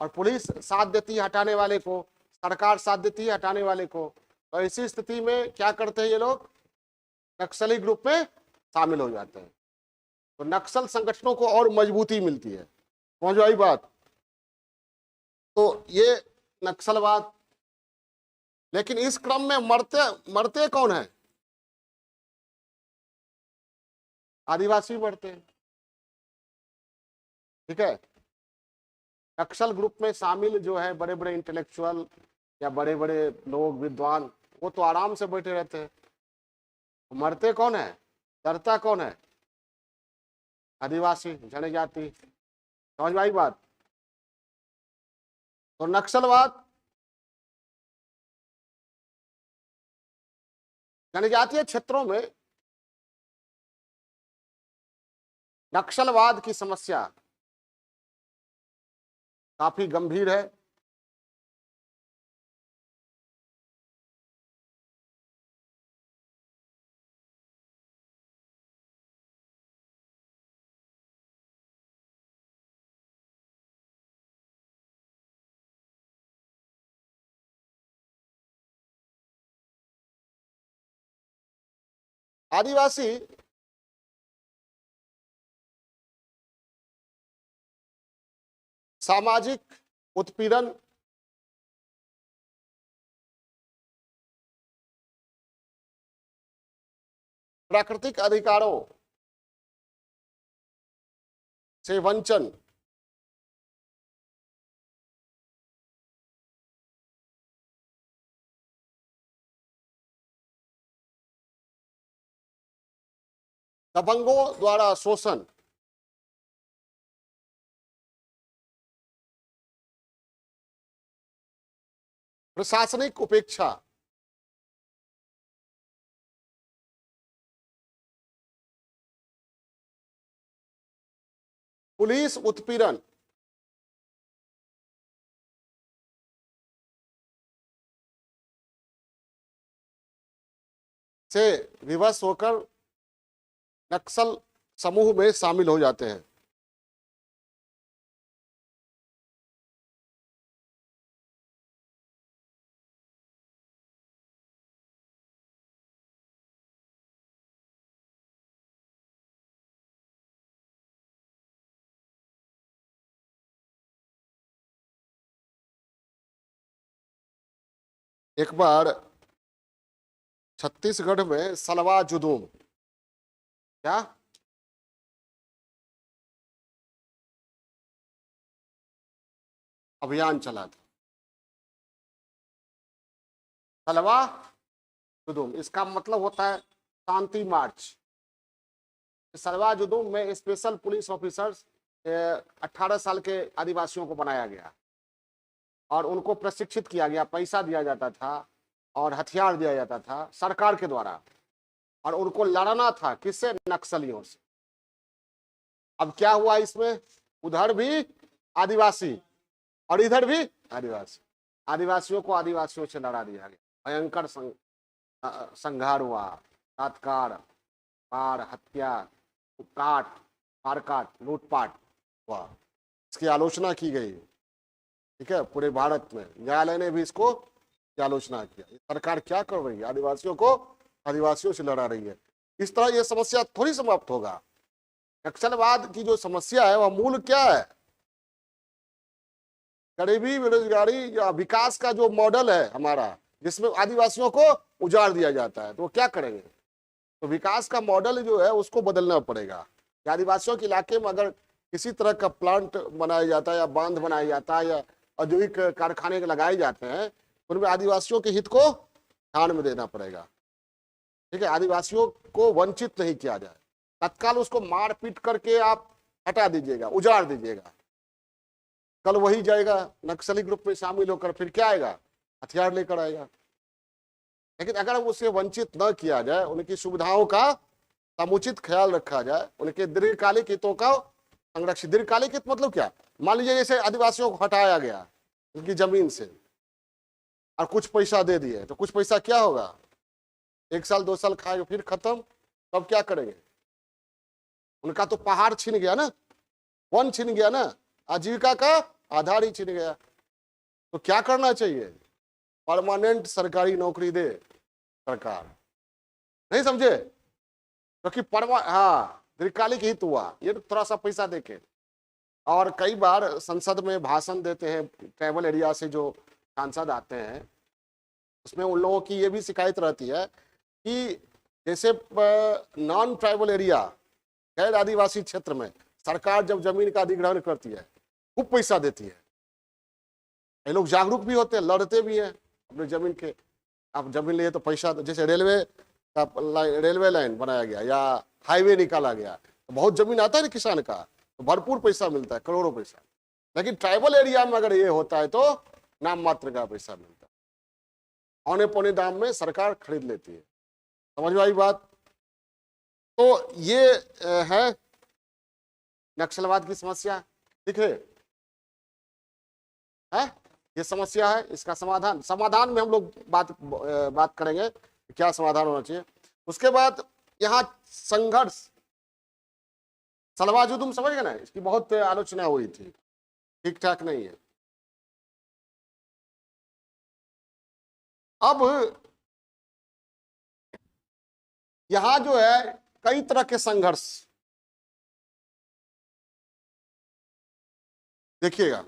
और पुलिस साथ देती है हटाने वाले को, सरकार साथ देती है हटाने वाले को। तो ऐसी स्थिति में क्या करते हैं ये लोग, नक्सली ग्रुप में शामिल हो जाते हैं। तो नक्सल संगठनों को और मजबूती मिलती है। समझ आई बात। तो ये नक्सलवाद, लेकिन इस क्रम में मरते मरते कौन है, आदिवासी मरते हैं। ठीक है, नक्सल ग्रुप में शामिल जो है बड़े बड़े इंटेलेक्चुअल या बड़े बड़े लोग विद्वान, वो तो आराम से बैठे रहते हैं। मरते कौन है, डरता कौन है, आदिवासी जनजाति। समझ में आई बात। तो नक्सलवाद जनजातीय क्षेत्रों में नक्सलवाद की समस्या काफी गंभीर है। आदिवासी सामाजिक उत्पीड़न, प्राकृतिक अधिकारों से वंचन, दबंगों द्वारा शोषण, प्रशासनिक उपेक्षा, पुलिस उत्पीड़न, से विवश होकर नक्सल समूह में शामिल हो जाते हैं। एक बार छत्तीसगढ़ में सलवा जुदूम, क्या अभियान चला था, सलवा जुदूम, इसका मतलब होता है शांति मार्च। सलवा जुदूम में स्पेशल पुलिस ऑफिसर्स 18 साल के आदिवासियों को बनाया गया और उनको प्रशिक्षित किया गया, पैसा दिया जाता था और हथियार दिया जाता था सरकार के द्वारा, और उनको लड़ना था किससे, नक्सलियों से। अब क्या हुआ इसमें, उधर भी आदिवासी और इधर भी आदिवासी, आदिवासियों को आदिवासियों से लड़ा दिया गया। भयंकर संघार हुआ, बलात्कार, मार, हत्या, काट, मारकाट, लूटपाट हुआ। इसकी आलोचना की गई, ठीक है, पूरे भारत में। न्यायालय ने भी इसको आलोचना किया। सरकार क्या कर रही है, आदिवासियों को आदिवासियों से लड़ा रही है। इस तरह यह समस्या थोड़ी समाप्त होगा। नक्सलवाद की जो समस्या है वह मूल क्या है, गरीबी, बेरोजगारी या विकास का जो मॉडल है हमारा, जिसमें आदिवासियों को उजाड़ दिया जाता है, तो वो क्या करेंगे। तो विकास का मॉडल जो है उसको बदलना पड़ेगा। आदिवासियों के इलाके में अगर किसी तरह का प्लांट बनाया जाता है या बांध बनाया जाता है या औद्योगिक कारखाने लगाए जाते हैं, उनमें आदिवासियों के हित को ध्यान में देना पड़ेगा। ठीक है, आदिवासियों को वंचित नहीं किया जाए। तत्काल उसको मार पीट करके आप हटा दीजिएगा, उजाड़ दीजिएगा, कल वही जाएगा नक्सली ग्रुप में शामिल होकर, फिर क्या आएगा, हथियार लेकर आएगा। लेकिन अगर उसे वंचित न किया जाए, उनकी सुविधाओं का समुचित ख्याल रखा जाए, उनके दीर्घकालिक हितों का संरक्षित। दीर्घकालिक हित मतलब क्या, मान लीजिए जैसे आदिवासियों को हटाया गया उनकी जमीन से और कुछ पैसा दे दिए, तो कुछ पैसा क्या होगा, 1 साल 2 साल खाएंगे, फिर खत्म। तब क्या करेंगे, उनका तो पहाड़ छिन गया ना, वन छिन गया ना, आजीविका का आधार ही छिन गया। तो क्या करना चाहिए? परमानेंट सरकारी नौकरी दे सरकार, नहीं समझे? क्योंकि हाँ, दीर्घकालिक हित हुआ, ये थोड़ा सा पैसा देके। और कई बार संसद में भाषण देते हैं, ट्राइबल एरिया से जो सांसद आते हैं, उसमें उन लोगों की ये भी शिकायत रहती है कि जैसे नॉन ट्राइबल एरिया, गैर आदिवासी क्षेत्र में सरकार जब जमीन का अधिग्रहण करती है, खूब पैसा देती है। ये लोग जागरूक भी होते हैं, लड़ते भी हैं अपने जमीन के। आप जमीन लिए तो पैसा, जैसे रेलवे लाइन बनाया गया या हाईवे निकाला गया, तो बहुत जमीन आता है ना किसान का, तो भरपूर पैसा मिलता है, करोड़ों पैसा। लेकिन ट्राइबल एरिया में अगर ये होता है तो नाम मात्र का पैसा मिलता है, औने पौने दाम में सरकार खरीद लेती है। समझ में आई बात? तो ये है नक्सलवाद की समस्या। ठीक है, ये समस्या है। इसका समाधान में हम लोग बात करेंगे क्या समाधान होना चाहिए। उसके बाद यहाँ संघर्ष, सलवाजुदुम समझ गए ना, इसकी बहुत आलोचना हुई थी, ठीक ठाक नहीं है। अब यहां जो है कई तरह के संघर्ष देखिएगा,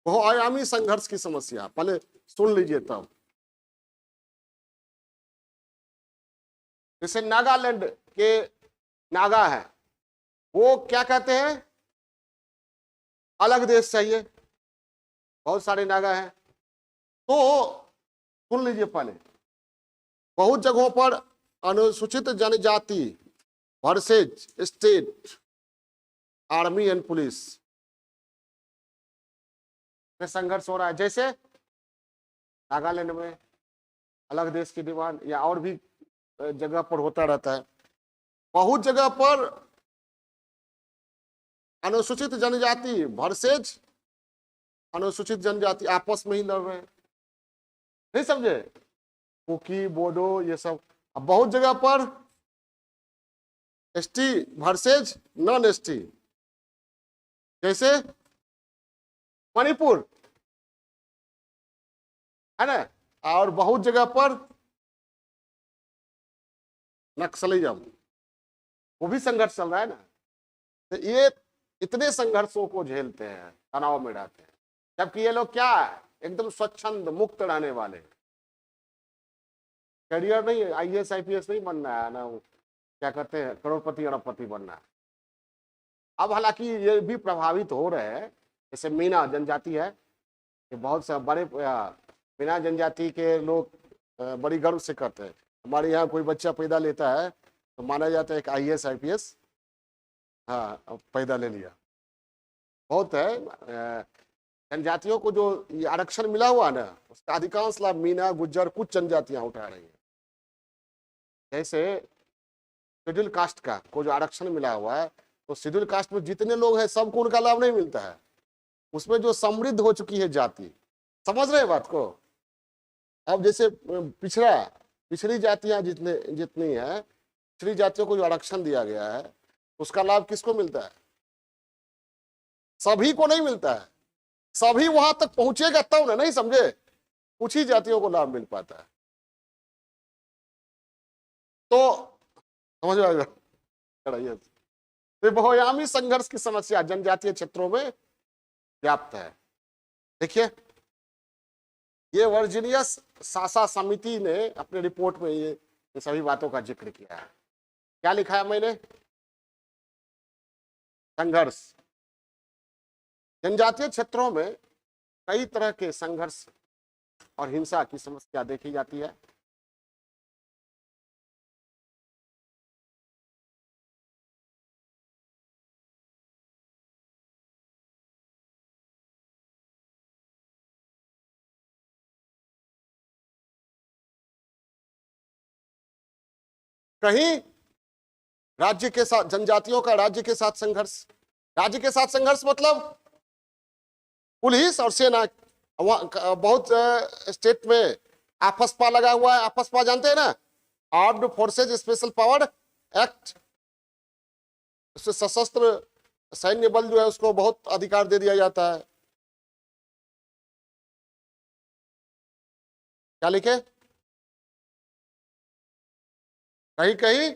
बहुआयामी संघर्ष की समस्या, पहले सुन लीजिए तब। जैसे नागालैंड के नागा है, वो क्या कहते हैं, अलग देश चाहिए। बहुत सारे नागा हैं, तो सुन लीजिए पहले। बहुत जगहों पर अनुसूचित जनजाति versus state army and police में संघर्ष हो रहा है। जैसे नागालैंड में अलग देश की डिमांड, या और भी जगह पर होता रहता है। बहुत जगह पर अनुसूचित जनजाति वर्सेज अनुसूचित जनजाति आपस में ही लड़ रहे हैं, नहीं समझे? कुकी, बोडो, ये सब। अब बहुत जगह पर एसटी वर्सेज नॉन एसटी, जैसे मणिपुर है ना, और बहुत जगह पर नक्सलिज्म, वो भी संघर्ष चल रहा है ना। तो ये इतने संघर्षों को झेलते हैं, तनाव में रहते हैं, जबकि ये लोग क्या है, एकदम स्वच्छंद मुक्त रहने वाले। करियर नहीं, आईएएस आईपीएस नहीं बनना है ना, क्या कहते हैं, करोड़पति अरबपति बनना है। अब हालांकि ये भी प्रभावित हो रहे हैं। जैसे मीना जनजाति है, ये बहुत से बड़े मीना जनजाति के लोग बड़ी गर्व से करते हैं। हमारे यहाँ कोई बच्चा पैदा लेता है तो माना जाता है एक आईएएस आईपीएस हाँ पैदा ले लिया। बहुत है जनजातियों को जो ये आरक्षण मिला हुआ ना, उसका अधिकांश लाभ मीना, गुज्जर, कुछ जनजातियां उठा रही हैं। जैसे शेड्यूल कास्ट का को जो आरक्षण मिला हुआ है, तो शेड्यूल कास्ट में जितने लोग हैं सबको उनका लाभ नहीं मिलता है। उसमें जो समृद्ध हो चुकी है जाति, समझ रहे हैं बात को? अब जैसे पिछड़ी जातियां जितनी है, पिछड़ी जातियों को जो आरक्षण दिया गया है, उसका लाभ किसको मिलता है? सभी को नहीं मिलता है। सभी वहां तक पहुंचेगा तब ना, नहीं समझे? कुछ ही जातियों को लाभ मिल पाता है। तो समझ आएगा। तो बहुआयामी संघर्ष की समस्या जनजातीय क्षेत्रों में व्याप्त है। देखिए, ये वर्जीनियस सासा समिति ने अपने रिपोर्ट में ये सभी बातों का जिक्र किया है। क्या लिखा है मैंने? संघर्ष जनजातीय क्षेत्रों में कई तरह के संघर्ष और हिंसा की समस्या देखी जाती है। कहीं राज्य के साथ, जनजातियों का राज्य के साथ संघर्ष, राज्य के साथ संघर्ष मतलब पुलिस और सेना। बहुत स्टेट में आपसपा लगा हुआ है। आपसपा जानते हैं ना, armed forces special power act, सशस्त्र सैन्य बल जो है उसको बहुत अधिकार दे दिया जाता है। क्या लिखे? कहीं कहीं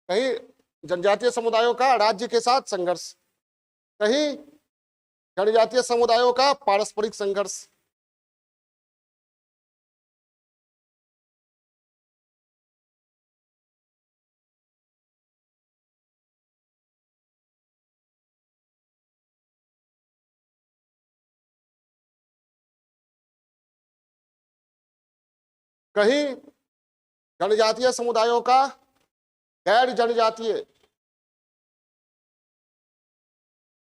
कहीं जनजातीय समुदायों का राज्य के साथ संघर्ष, कहीं जनजातीय समुदायों का पारस्परिक संघर्ष। कहीं जनजातीय समुदायों का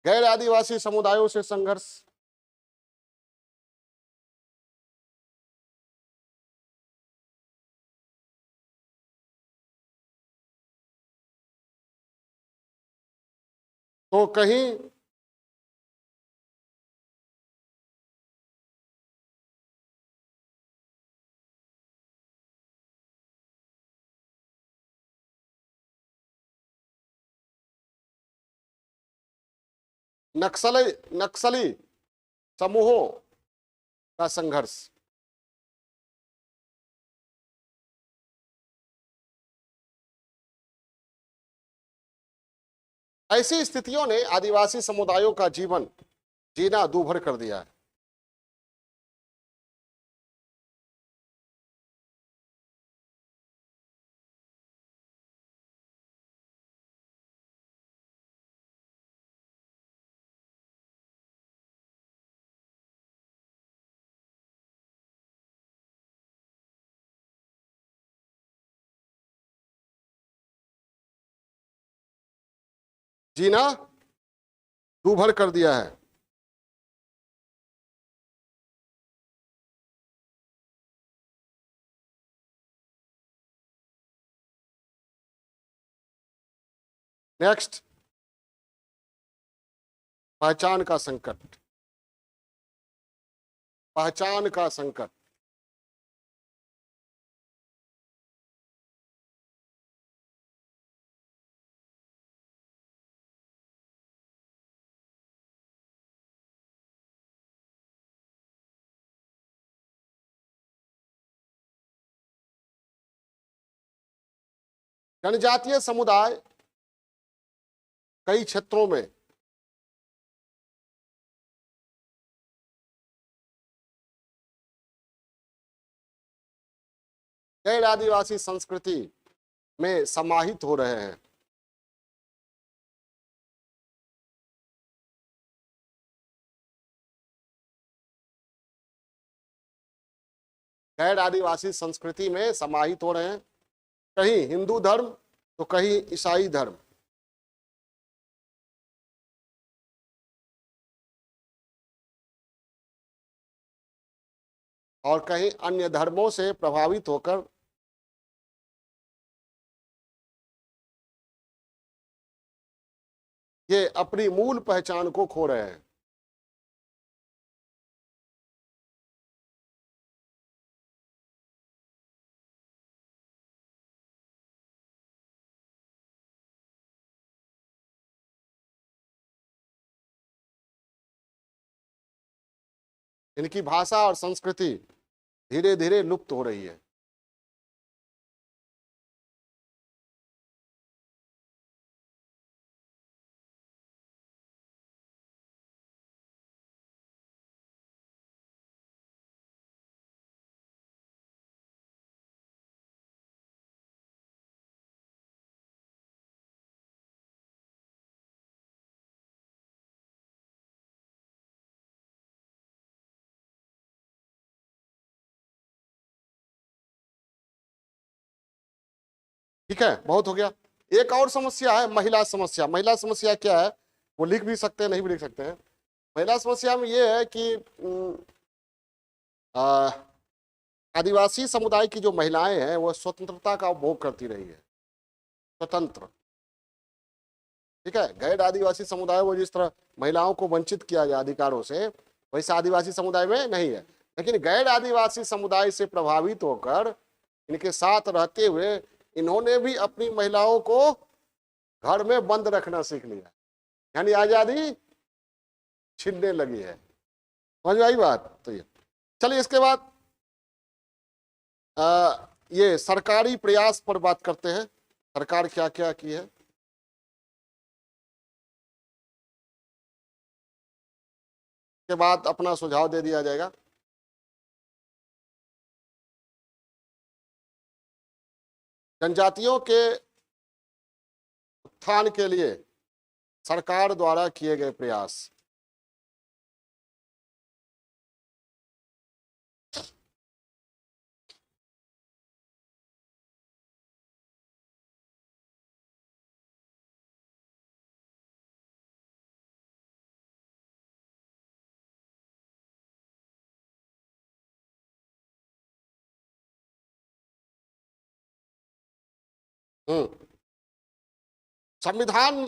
गैर आदिवासी समुदायों से संघर्ष। तो कहीं नक्सली नक्सली समूहों का संघर्ष। ऐसी स्थितियों ने आदिवासी समुदायों का जीवन जीना दूभर कर दिया है। जीना दूभर कर दिया है। नेक्स्ट, पहचान का संकट। पहचान का संकट। जनजातीय समुदाय कई क्षेत्रों में गैर आदिवासी संस्कृति में समाहित हो रहे हैं। गैर आदिवासी संस्कृति में समाहित हो रहे हैं, कहीं हिंदू धर्म तो कहीं ईसाई धर्म। और कहीं अन्य धर्मों से प्रभावित होकर ये अपनी मूल पहचान को खो रहे हैं। इनकी भाषा और संस्कृति धीरे धीरे लुप्त हो रही है। ठीक है, बहुत हो गया। एक और समस्या है महिला समस्या। महिला समस्या क्या है, वो लिख भी सकते हैं, नहीं भी लिख सकते हैं। महिला समस्या में ये है कि आदिवासी समुदाय की जो महिलाएं हैं वो स्वतंत्रता का उपभोग करती रही है। स्वतंत्र, ठीक है। गैर आदिवासी समुदाय वो जिस तरह महिलाओं को वंचित किया गया अधिकारों से, वैसे आदिवासी समुदाय में नहीं है। लेकिन गैर आदिवासी समुदाय से प्रभावित होकर इनके साथ रहते हुए इन्होंने भी अपनी महिलाओं को घर में बंद रखना सीख लिया। यानी आजादी छीनने लगी है। समझ में आई बात? तो ये चलिए, इसके बाद ये सरकारी प्रयास पर बात करते हैं, सरकार क्या क्या की है। के बाद अपना सुझाव दे दिया जाएगा। जनजातियों के उत्थान के लिए सरकार द्वारा किए गए प्रयास। संविधान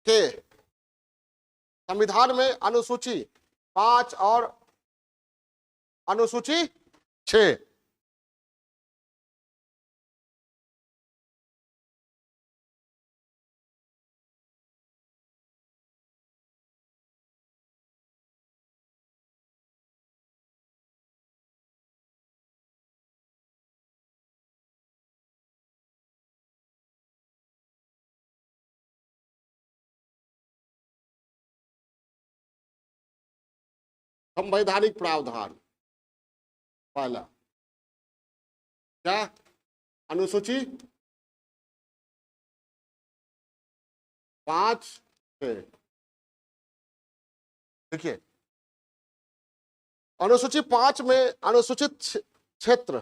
के संविधान में अनुसूची 5 और अनुसूची 6 संवैधानिक प्रावधान। पहला क्या? अनुसूची 5 6। देखिए, अनुसूची 5 में अनुसूचित क्षेत्र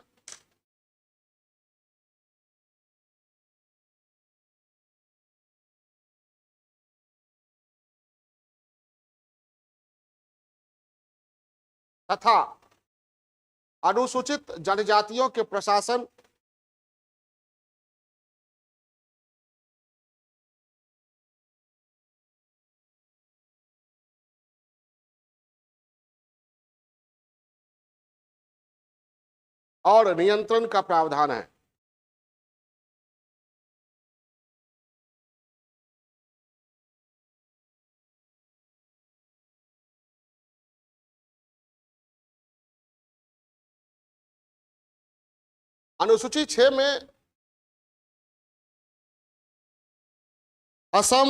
तथा अनुसूचित जनजातियों के प्रशासन और नियंत्रण का प्रावधान है। अनुसूची 6 में असम,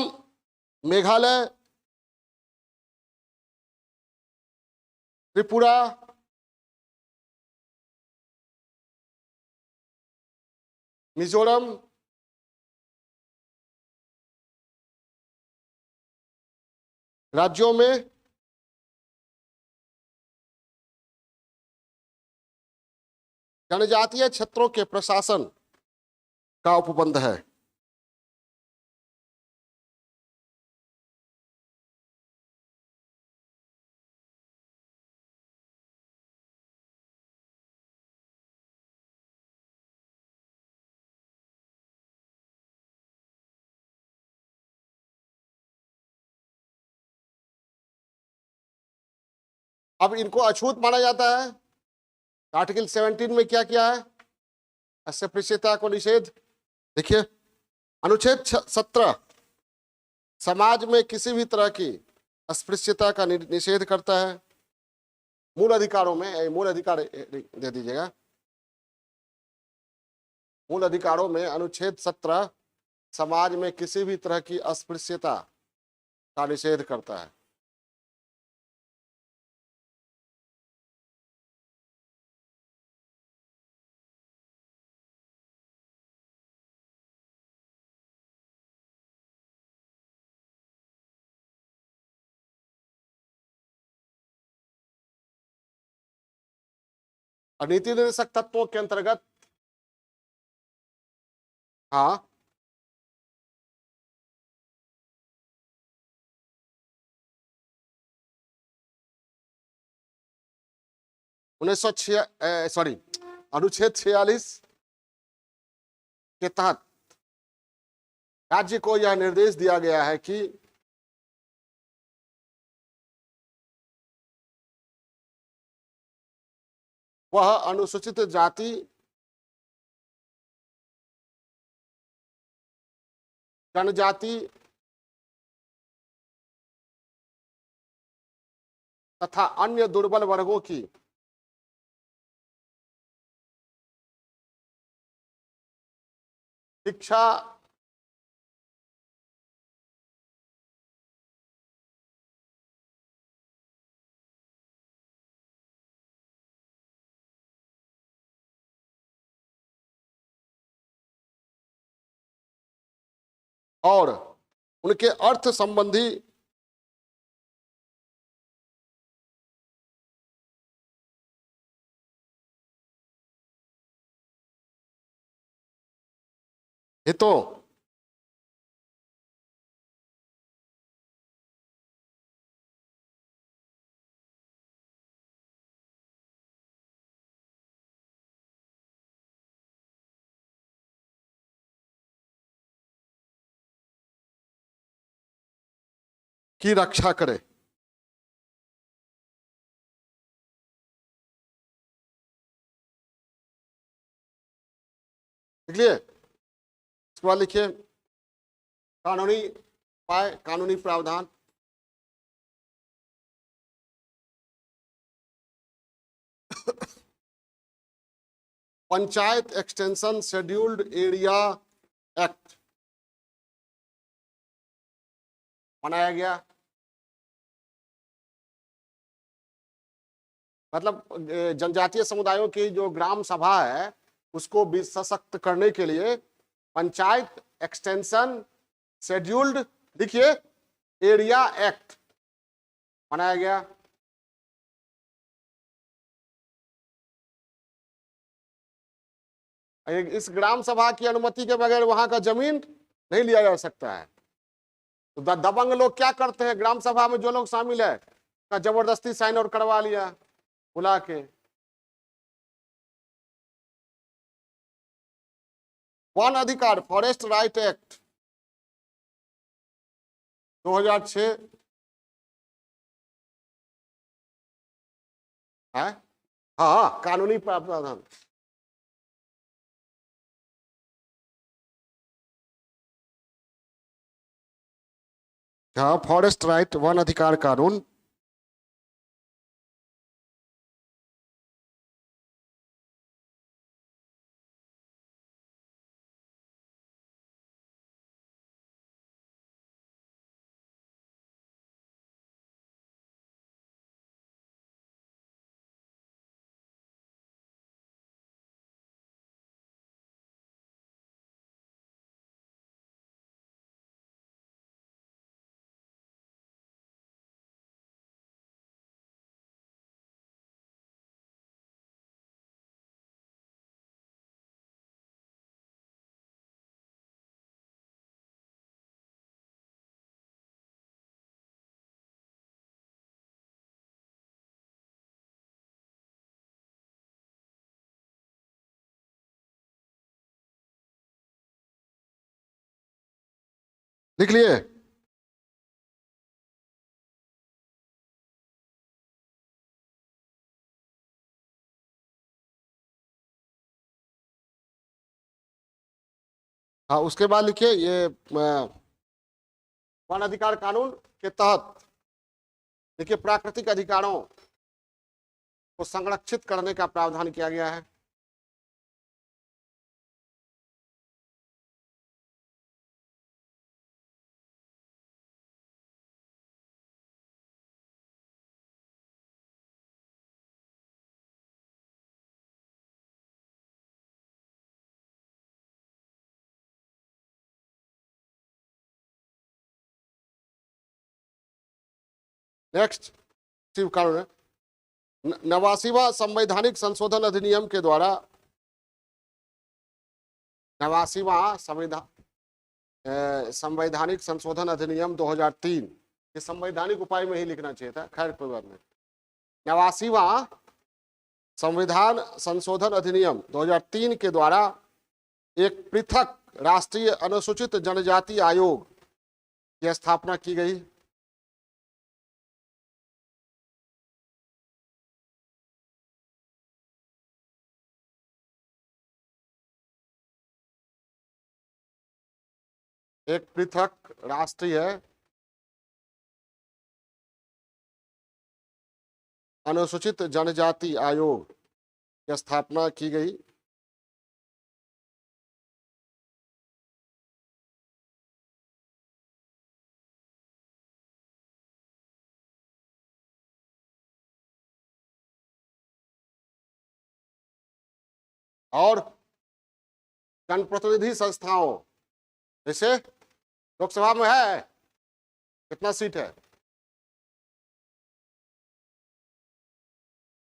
मेघालय, त्रिपुरा, मिजोरम, राज्यों में जनजातीय क्षेत्रों के प्रशासन का उपबंध है। अब इनको अछूत माना जाता है। आर्टिकल 17 में क्या किया है? अस्पृश्यता को निषेध। देखिए, अनुच्छेद 17 समाज में किसी भी तरह की अस्पृश्यता का निषेध करता है। मूल अधिकारों में, मूल अधिकार दे दीजिएगा, मूल अधिकारों में अनुच्छेद 17 समाज में किसी भी तरह की अस्पृश्यता का निषेध करता है। और नीति निर्देशक तत्वों के अंतर्गत, हाँ, अनुच्छेद 46 के तहत राज्य को यह निर्देश दिया गया है कि वह अनुसूचित जाति, जनजाति तथा अन्य दुर्बल वर्गों की शिक्षा और उनके अर्थ संबंधी हितों की रक्षा करे। लिखिए, इसके बाद लिखिए कानूनी उपाय, कानूनी प्रावधान। Panchayat extension scheduled area act बनाया गया। मतलब जनजातीय समुदायों की जो ग्राम सभा है उसको भी सशक्त करने के लिए पंचायत एक्सटेंशन शेड्यूल्ड, देखिए, एरिया एक्ट बनाया गया। इस ग्राम सभा की अनुमति के बगैर वहां का जमीन नहीं लिया जा सकता है। तो दबंग लोग क्या करते हैं, ग्राम सभा में जो लोग शामिल है का जबरदस्ती साइन और करवा लिया बुला के। वन अधिकार फॉरेस्ट राइट एक्ट 2006 है। हाँ, कानूनी प्रावधान। हाँ, फॉरेस्ट राइट वन अधिकार कानून। लिख लिए। हाँ, उसके बाद लिखिए ये वन अधिकार कानून के तहत देखिए प्राकृतिक अधिकारों को संरक्षित करने का प्रावधान किया गया है। नेक्स्ट शिव कानून है 89वां संवैधानिक संशोधन अधिनियम के द्वारा 89वां संवैधानिक संशोधन अधिनियम 2003, ये संवैधानिक उपाय में ही लिखना चाहिए था, खैर कोई बात नहीं। 89वां संविधान संशोधन अधिनियम 2003 के द्वारा एक पृथक राष्ट्रीय अनुसूचित जनजाति आयोग की स्थापना की गई। एक पृथक राष्ट्रीय अनुसूचित जनजाति आयोग की स्थापना की गई। और जनप्रतिनिधि संस्थाओं, जैसे लोकसभा में है कितना सीट है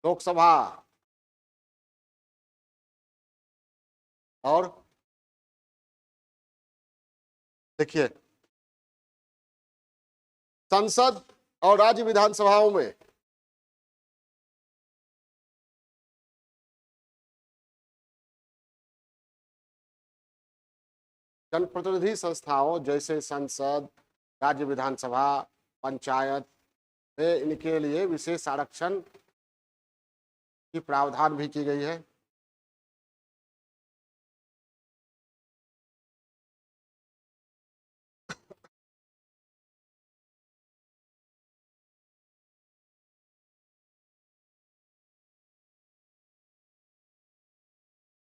लोकसभा, और देखिए संसद और राज्य विधानसभाओं में जनप्रतिनिधि संस्थाओं जैसे संसद, राज्य विधानसभा, पंचायत में इनके लिए विशेष आरक्षण की प्रावधान भी की गई है।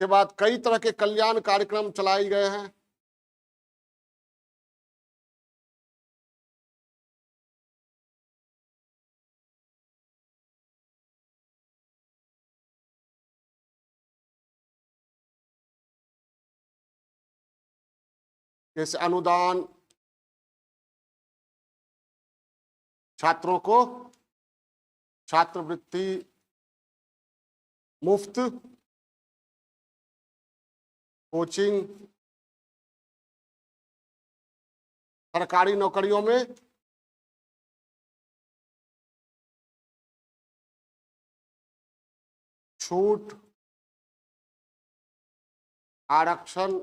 के बाद कई तरह के कल्याण कार्यक्रम चलाए गए हैं। जैसे अनुदान, छात्रों को छात्रवृत्ति मुफ्त, कोचिंग, सरकारी नौकरियों में छूट, आरक्षण,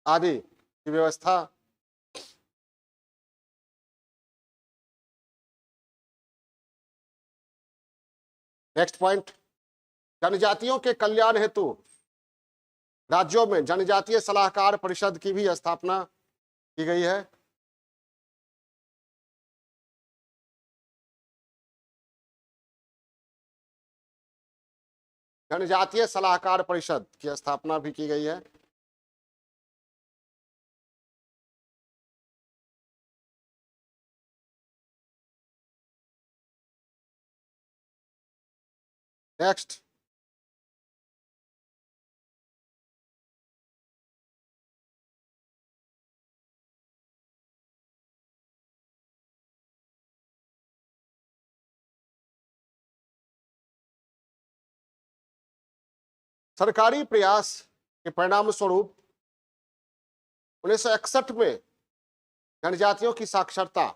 आदि की व्यवस्था। नेक्स्ट पॉइंट, जनजातियों के कल्याण हेतु राज्यों में जनजातीय सलाहकार परिषद की भी स्थापना की गई है। जनजातीय सलाहकार परिषद की स्थापना भी की गई है। नेक्स्ट, सरकारी प्रयास के परिणाम स्वरूप 1961 में जनजातियों की साक्षरता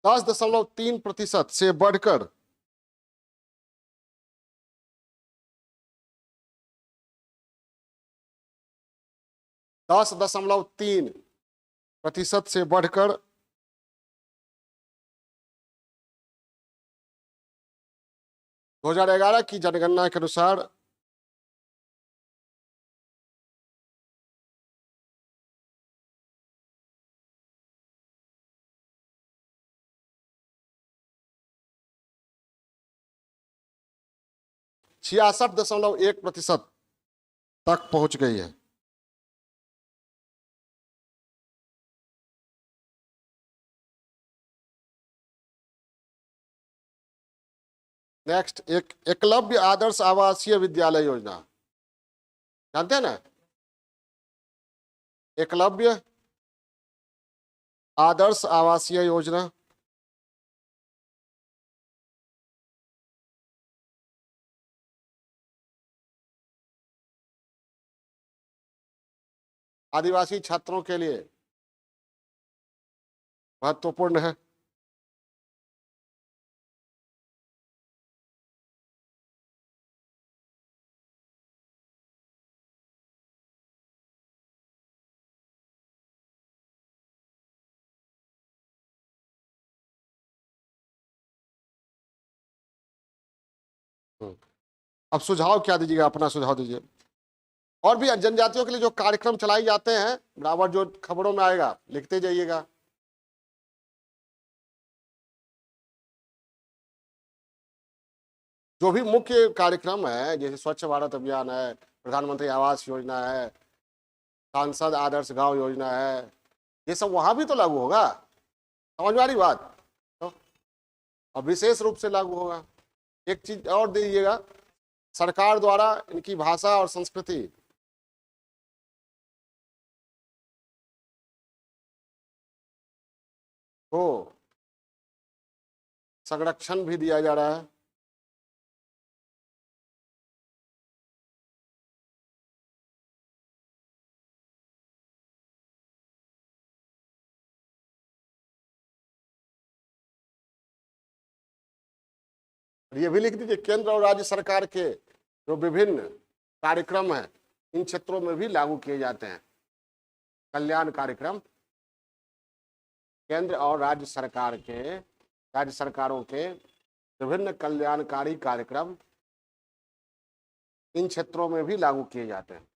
10.3% से बढ़कर 10.3% से बढ़कर 2011 की जनगणना के अनुसार 66.1% तक पहुंच गई है। नेक्स्ट, एक एकलव्य आदर्श आवासीय विद्यालय योजना, जानते हैं ना, एकलव्य आदर्श आवासीय योजना। आदिवासी छात्रों के लिए महत्वपूर्ण है। हम्म। अब सुझाव क्या दीजिएगा, अपना सुझाव दीजिए। और भी जनजातियों के लिए जो कार्यक्रम चलाए जाते हैं बराबर, जो खबरों में आएगा लिखते जाइएगा। जो भी मुख्य कार्यक्रम है, जैसे स्वच्छ भारत अभियान है, प्रधानमंत्री आवास योजना है, सांसद आदर्श गांव योजना है, ये सब वहां भी तो लागू होगा। समझ में आ रही बात? तो अब विशेष रूप से लागू होगा। एक चीज और दे दीजिएगा, सरकार द्वारा इनकी भाषा और संस्कृति को संरक्षण भी दिया जा रहा है। ये भी लिख दीजिए, केंद्र और राज्य सरकार के जो विभिन्न कार्यक्रम हैं इन क्षेत्रों में भी लागू किए जाते हैं। कल्याण कार्यक्रम केंद्र और राज्य सरकारों के विभिन्न कल्याणकारी कार्यक्रम इन क्षेत्रों में भी लागू किए जाते हैं।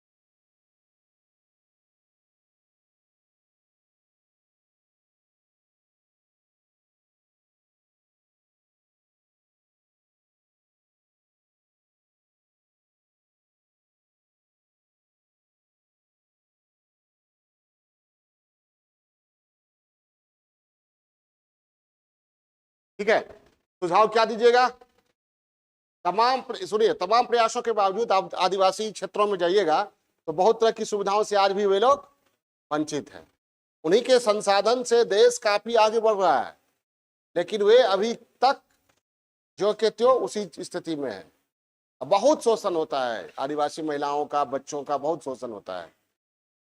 ठीक है, सुझाव क्या दीजिएगा? सुनिए, तमाम प्रयासों के बावजूद आप आदिवासी क्षेत्रों में जाइएगा तो बहुत तरह की सुविधाओं से आज भी वे लोग वंचित हैं। उन्हीं के संसाधन से देश काफी आगे बढ़ रहा है, लेकिन वे अभी तक जो के त्यों उसी स्थिति में है। बहुत शोषण होता है, आदिवासी महिलाओं का, बच्चों का बहुत शोषण होता है।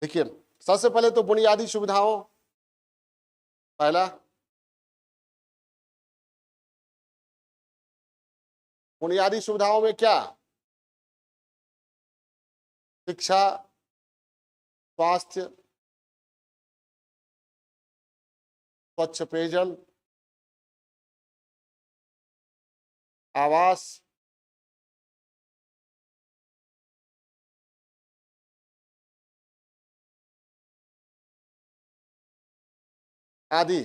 देखिए, सबसे पहले तो बुनियादी सुविधाओं, पहला बुनियादी सुविधाओं में क्या? शिक्षा, स्वास्थ्य, स्वच्छ पेयजल, आवास, आदि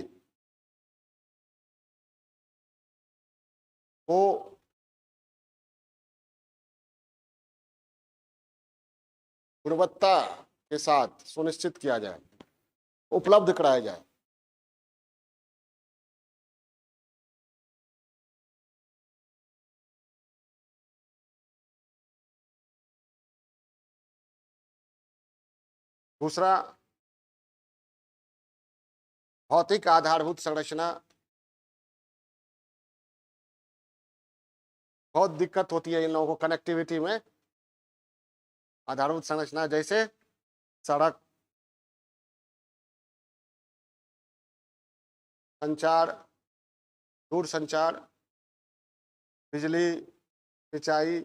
को गुणवत्ता के साथ सुनिश्चित किया जाए, उपलब्ध कराया जाए। दूसरा, भौतिक आधारभूत संरचना। बहुत दिक्कत होती है इन लोगों को कनेक्टिविटी में। आधारभूत संरचना जैसे सड़क, संचार, दूर संचार, बिजली, सिंचाई,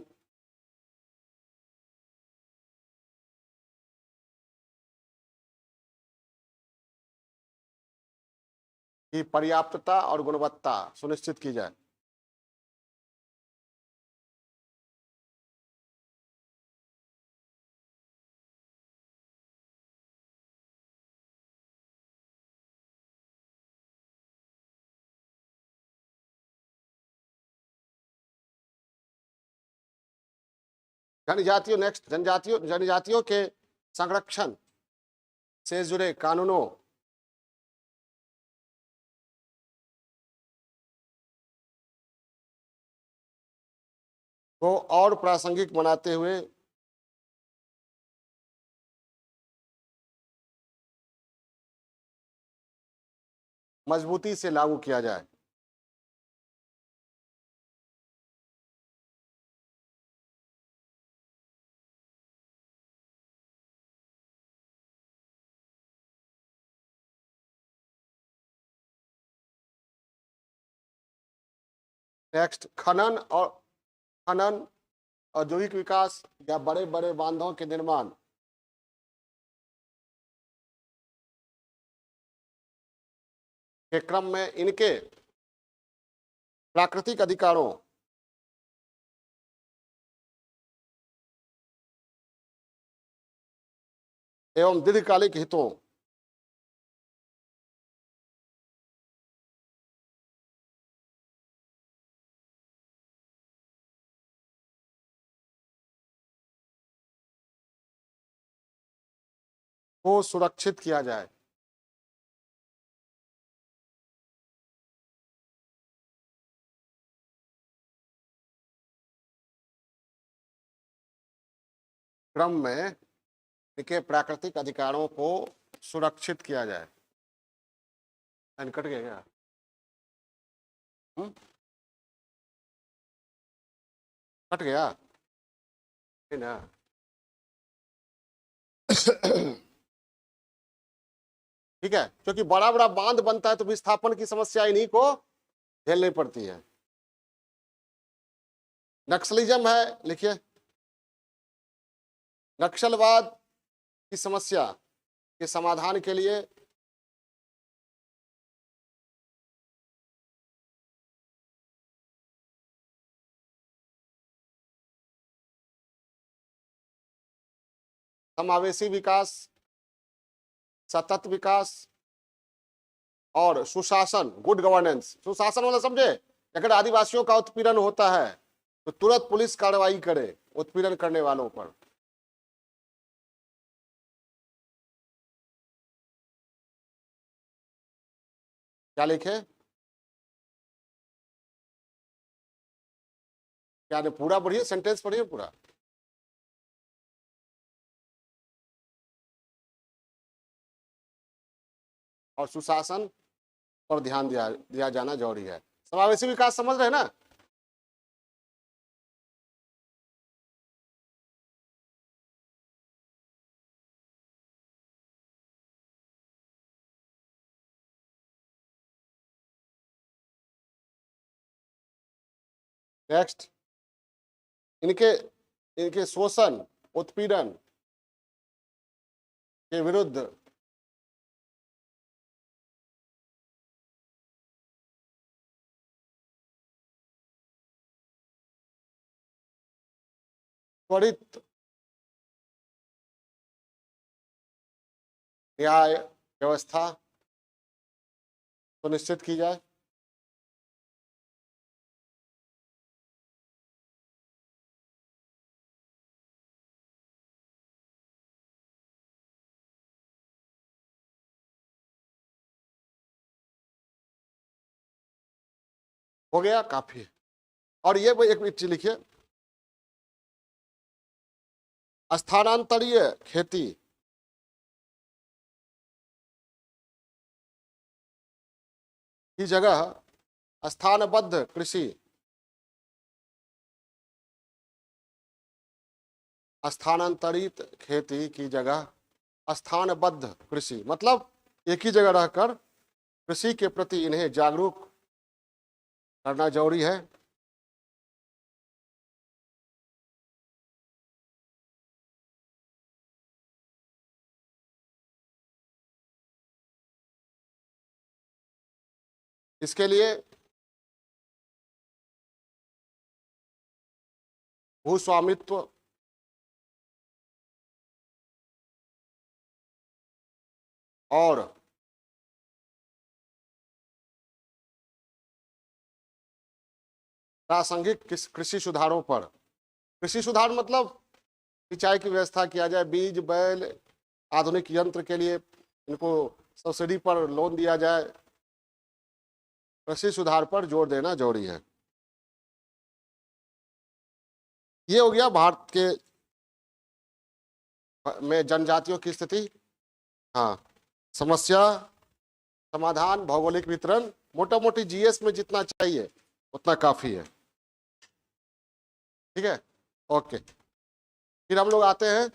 की पर्याप्तता और गुणवत्ता सुनिश्चित की जाए। जनजातियों के संरक्षण से जुड़े कानूनों को और प्रासंगिक बनाते हुए मजबूती से लागू किया जाए। नेक्स्ट, खनन, औद्योगिक विकास या बड़े बड़े बांधों के निर्माण के क्रम में इनके प्राकृतिक अधिकारों एवं दीर्घकालिक हितों को सुरक्षित किया जाए। क्रम में इनके प्राकृतिक अधिकारों को सुरक्षित किया जाए। कट गया क्या? कट गया ना? ठीक है, क्योंकि बड़ा बड़ा बांध बनता है तो विस्थापन की समस्या इन्हीं को झेलनी पड़ती है। नक्सलिज्म है, लिखिए। नक्सलवाद की समस्या के समाधान के लिए समावेशी विकास, सतत विकास और सुशासन, गुड गवर्नेंस। सुशासन वाला समझे, अगर आदिवासियों का उत्पीड़न होता है तो तुरंत पुलिस कार्रवाई करे उत्पीड़न करने वालों पर। क्या लिखे? क्या ने पूरा पढ़िए, सेंटेंस पढ़िए पूरा। और सुशासन पर ध्यान दिया जाना जरूरी है। समावेशी विकास समझ रहे हैं ना? नेक्स्ट, इनके इनके शोषण उत्पीड़न के विरुद्ध त्वरित न्याय व्यवस्था सुनिश्चित की जाए। हो गया, काफी है। और ये एक चीज लिखिए, स्थानांतरीय खेती की जगह स्थानबद्ध कृषि, स्थानांतरित खेती की जगह स्थानबद्ध कृषि, मतलब एक ही जगह रहकर कृषि के प्रति इन्हें जागरूक करना जरूरी है। इसके लिए भूस्वामित्व और प्रासंगिक कृषि सुधारों पर, कृषि सुधार मतलब सिंचाई की व्यवस्था किया जाए, बीज बैल आधुनिक यंत्र के लिए इनको सब्सिडी पर लोन दिया जाए। कृषि सुधार पर जोर देना जरूरी है। ये हो गया भारत के में जनजातियों की स्थिति। हाँ, समस्या समाधान भौगोलिक वितरण, मोटा मोटी जीएस में जितना चाहिए उतना काफी है। ठीक है, ओके। फिर हम लोग आते हैं